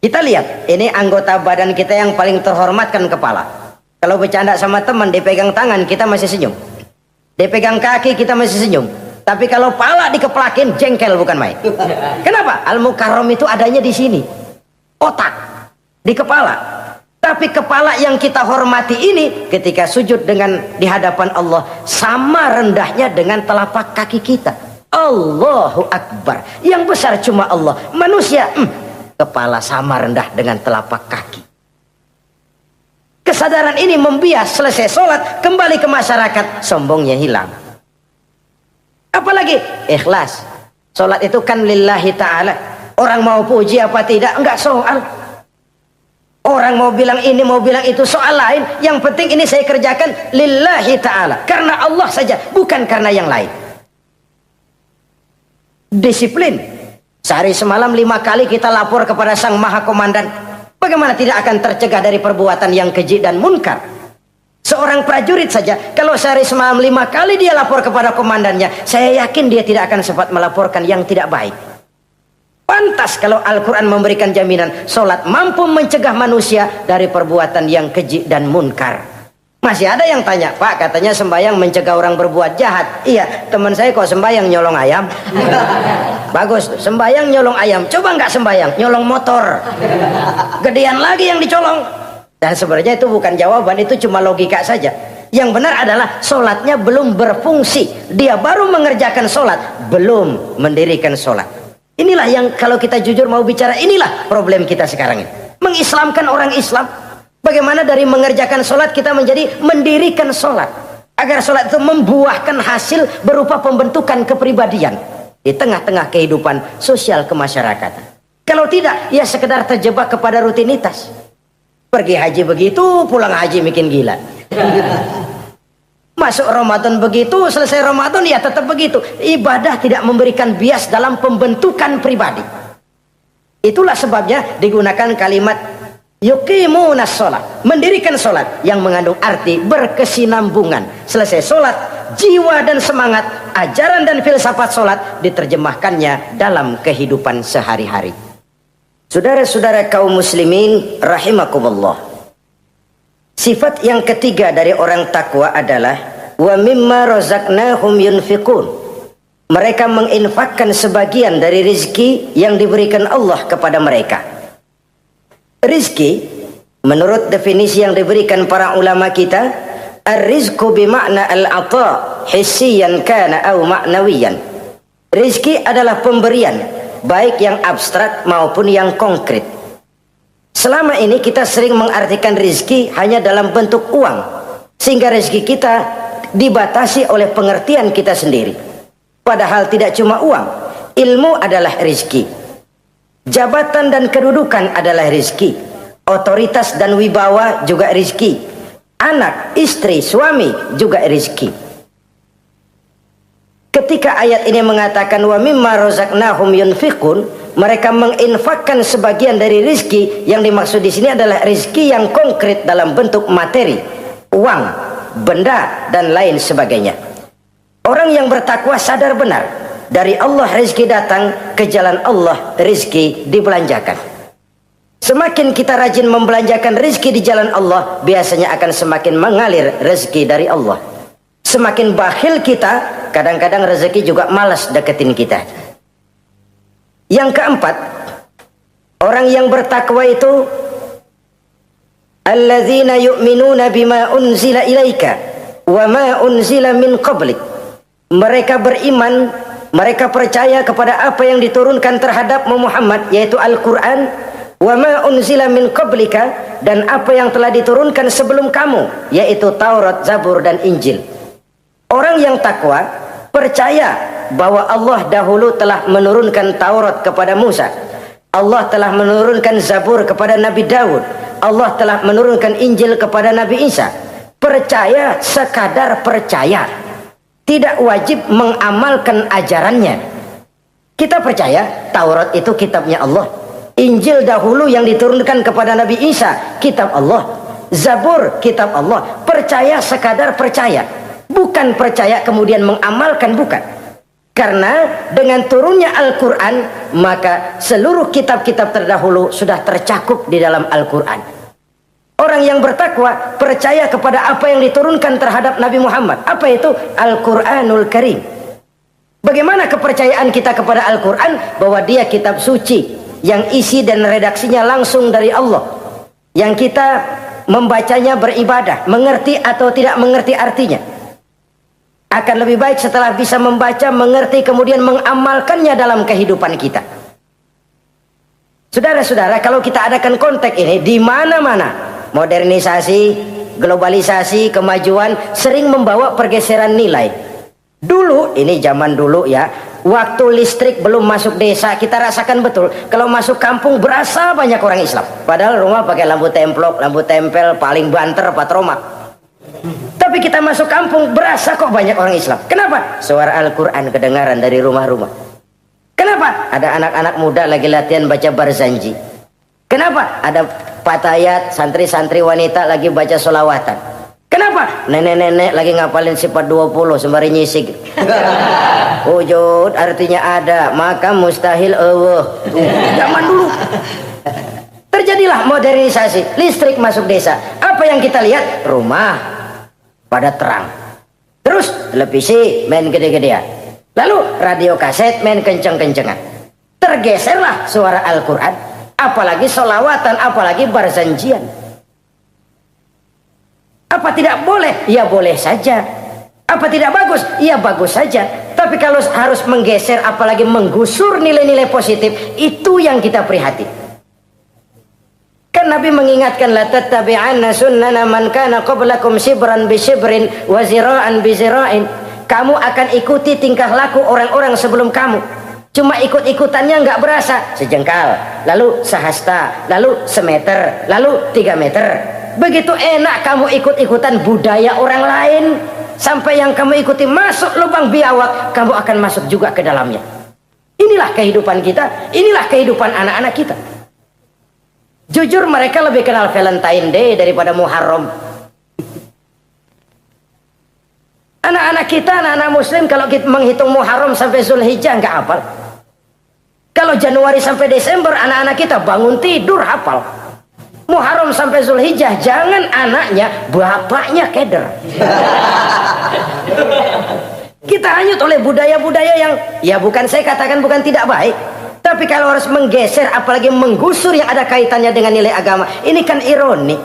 Kita lihat, ini anggota badan kita yang paling terhormatkan kepala. Kalau bercanda sama teman, dipegang tangan, kita masih senyum. Dipegang kaki, kita masih senyum. Tapi kalau pala dikeplakin, jengkel bukan main. Kenapa? Al-Mukarram itu adanya di sini. Otak, di kepala. Tapi kepala yang kita hormati ini, ketika sujud di hadapan Allah, sama rendahnya dengan telapak kaki kita. Allahu Akbar. Yang besar cuma Allah. Manusia, kepala sama rendah dengan telapak kaki. Kesadaran ini membias, selesai sholat, kembali ke masyarakat, sombongnya hilang. Apalagi ikhlas. Sholat itu kan lillahi ta'ala. Orang mau puji apa tidak, enggak soal. Orang mau bilang ini, mau bilang itu, soal lain. Yang penting ini saya kerjakan lillahi ta'ala, karena Allah saja, bukan karena yang lain. Disiplin. Sehari semalam 5 kali kita lapor kepada Sang Maha Komandan. Bagaimana tidak akan tercegah dari perbuatan yang keji dan munkar? Seorang prajurit saja, kalau sehari semalam 5 kali dia lapor kepada komandannya, saya yakin dia tidak akan sempat melaporkan yang tidak baik. Pantas kalau Al-Quran memberikan jaminan solat mampu mencegah manusia dari perbuatan yang keji dan munkar. Masih ada yang tanya, Pak, katanya sembahyang mencegah orang berbuat jahat. Iya, teman saya kok sembahyang nyolong ayam. Bagus, sembahyang nyolong ayam. Coba nggak sembahyang, nyolong motor. Gedean lagi yang dicolong. Dan sebenarnya itu bukan jawaban, itu cuma logika saja. Yang benar adalah solatnya belum berfungsi. Dia baru mengerjakan solat, belum mendirikan solat. Inilah yang kalau kita jujur mau bicara, inilah problem kita sekarang ini. Mengislamkan orang Islam. Bagaimana dari mengerjakan solat kita menjadi mendirikan solat. Agar solat itu membuahkan hasil berupa pembentukan kepribadian. Di tengah-tengah kehidupan sosial kemasyarakatan. Kalau tidak, ya sekedar terjebak kepada rutinitas. Pergi haji begitu, pulang haji bikin gila. Masuk Ramadan begitu, selesai Ramadan ya tetap begitu. Ibadah tidak memberikan bias dalam pembentukan pribadi. Itulah sebabnya digunakan kalimat yuqimunas sholat, mendirikan sholat, yang mengandung arti berkesinambungan. Selesai sholat, jiwa dan semangat, ajaran dan filsafat sholat diterjemahkannya dalam kehidupan sehari-hari. Saudara-saudara kaum muslimin rahimakumullah. Sifat yang ketiga dari orang takwa adalah wa mimma razaqnahum yunfiqun. Mereka menginfakkan sebagian dari rizki yang diberikan Allah kepada mereka. Rizki menurut definisi yang diberikan para ulama kita, ar-rizqu bimakna al-ata hissiyan kana aw ma'nawiyan. Rizki adalah pemberian, baik yang abstrak maupun yang konkret. Selama ini kita sering mengartikan rizki hanya dalam bentuk uang, sehingga rizki kita dibatasi oleh pengertian kita sendiri. Padahal tidak cuma uang, ilmu adalah rizki, jabatan dan kedudukan adalah rizki, otoritas dan wibawa juga rizki, anak, istri, suami juga rizki. Ketika ayat ini mengatakan wa mimma razaqnahum yunfiqun, mereka menginfakkan sebagian dari rizki, yang dimaksud di sini adalah rizki yang konkret dalam bentuk materi, uang, benda dan lain sebagainya. Orang yang bertakwa sadar benar, dari Allah rizki datang, ke jalan Allah rizki dibelanjakan. Semakin kita rajin membelanjakan rizki di jalan Allah, biasanya akan semakin mengalir rezeki dari Allah. Semakin bakhil kita, kadang-kadang rezeki juga malas deketin kita. Yang keempat, orang yang bertakwa itu alladzina yu'minuna bima unzila ilaika wa ma unzila min qablik. Mereka beriman, mereka percaya kepada apa yang diturunkan terhadap Muhammad, yaitu Al-Quran, wa ma unzila min qablika, dan apa yang telah diturunkan sebelum kamu, yaitu Taurat, Zabur dan Injil. Orang yang takwa percaya bahwa Allah dahulu telah menurunkan Taurat kepada Musa, Allah telah menurunkan Zabur kepada Nabi Daud, Allah telah menurunkan Injil kepada Nabi Isa. Percaya sekadar percaya, tidak wajib mengamalkan ajarannya. Kita percaya Taurat itu kitabnya Allah, Injil dahulu yang diturunkan kepada Nabi Isa kitab Allah, Zabur kitab Allah. Percaya sekadar percaya, bukan percaya kemudian mengamalkan, bukan. Karena dengan turunnya Al-Quran, maka seluruh kitab-kitab terdahulu sudah tercakup di dalam Al-Quran. Orang yang bertakwa percaya kepada apa yang diturunkan terhadap Nabi Muhammad. Apa itu? Al-Quranul Karim. Bagaimana kepercayaan kita kepada Al-Quran? Bahwa dia kitab suci yang isi dan redaksinya langsung dari Allah, yang kita membacanya beribadah, mengerti atau tidak mengerti artinya. Akan lebih baik setelah bisa membaca, mengerti, kemudian mengamalkannya dalam kehidupan kita. Saudara-saudara, kalau kita adakan konteks ini di mana-mana, modernisasi, globalisasi, kemajuan sering membawa pergeseran nilai. Dulu, ini zaman dulu ya, Waktu listrik belum masuk desa, kita rasakan betul. Kalau masuk kampung berasa banyak orang Islam. Padahal rumah pakai lampu templok, lampu tempel, paling banter, patroma. Tapi kita masuk kampung berasa kok banyak orang Islam. Kenapa? Suara Al-Quran kedengaran dari rumah-rumah. Kenapa? Ada anak-anak muda lagi latihan baca barzanji. Kenapa? Ada patayat, santri-santri wanita lagi baca solawatan. Kenapa? Nenek-nenek lagi ngapalin sifat 20 sembari nyisik. Wujud artinya ada, maka mustahil Allah. Zaman dulu terjadilah modernisasi, listrik masuk desa. Apa yang kita lihat? Rumah pada terang. Terus televisi main gede-gedean. Lalu radio kaset main kenceng-kencengan. Tergeserlah suara Al-Quran, apalagi solawatan, apalagi barzanjian. Apa tidak boleh? Ya boleh saja. Apa tidak bagus? Ya bagus saja. Tapi kalau harus menggeser, apalagi menggusur nilai-nilai positif, itu yang kita prihatin. Kan Nabi mengingatkan, la tattabi'anna sunnana man kana qablakum shibran bi shibrin wa zira'an bi zira'in. Kamu akan ikuti tingkah laku orang-orang sebelum kamu. Cuma ikut-ikutannya nggak berasa. Sejengkal, lalu sehasta, lalu semeter, lalu 3 meter. Begitu enak kamu ikut-ikutan budaya orang lain, sampai yang kamu ikuti masuk lubang biawak, kamu akan masuk juga ke dalamnya. Inilah kehidupan kita, inilah kehidupan anak-anak kita. Jujur mereka lebih kenal Valentine Day daripada Muharram. Anak-anak kita, anak-anak muslim, kalau kita menghitung Muharram sampai Zulhijjah nggak hafal. Kalau Januari sampai Desember, anak-anak kita bangun tidur hafal. Muharram sampai Zulhijjah, jangan anaknya, bapaknya keder. Kita hanyut oleh budaya-budaya yang, ya bukan saya katakan bukan tidak baik, tapi kalau harus menggeser, apalagi menggusur yang ada kaitannya dengan nilai agama, ini kan ironi.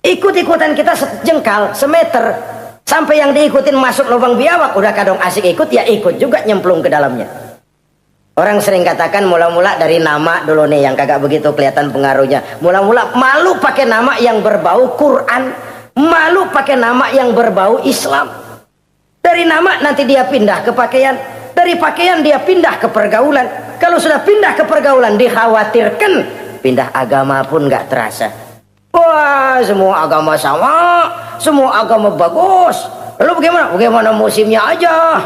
Ikut-ikutan kita sejengkal, semeter, sampai yang diikutin masuk lubang biawak, udah kadang asik ikut, ya ikut juga nyemplung ke dalamnya. Orang sering katakan mula-mula dari nama dulu nih yang kagak begitu kelihatan pengaruhnya. Mula-mula malu pakai nama yang berbau Quran, malu pakai nama yang berbau Islam. Dari nama nanti dia pindah ke pakaian, dari pakaian dia pindah ke pergaulan. Kalau sudah pindah ke pergaulan, dikhawatirkan pindah agama pun nggak terasa. Wah, semua agama sama, semua agama bagus. Lalu bagaimana? Bagaimana musimnya aja.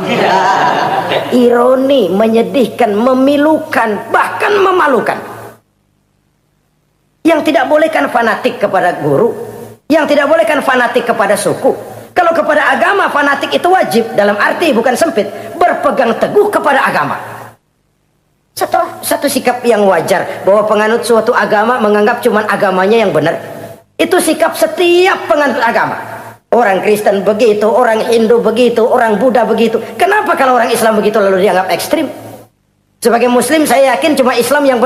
Ironi, menyedihkan, memilukan, bahkan memalukan. Yang tidak boleh kan fanatik kepada guru, yang tidak boleh kan fanatik kepada suku. Kalau kepada agama fanatik itu wajib, dalam arti bukan sempit, berpegang teguh kepada agama. Satu sikap yang wajar, bahwa penganut suatu agama menganggap cuma agamanya yang benar. Itu sikap setiap penganut agama. Orang Kristen begitu, orang Hindu begitu, orang Buddha begitu. Kenapa kalau orang Islam begitu lalu dianggap ekstrim? Sebagai Muslim saya yakin cuma Islam yang benar.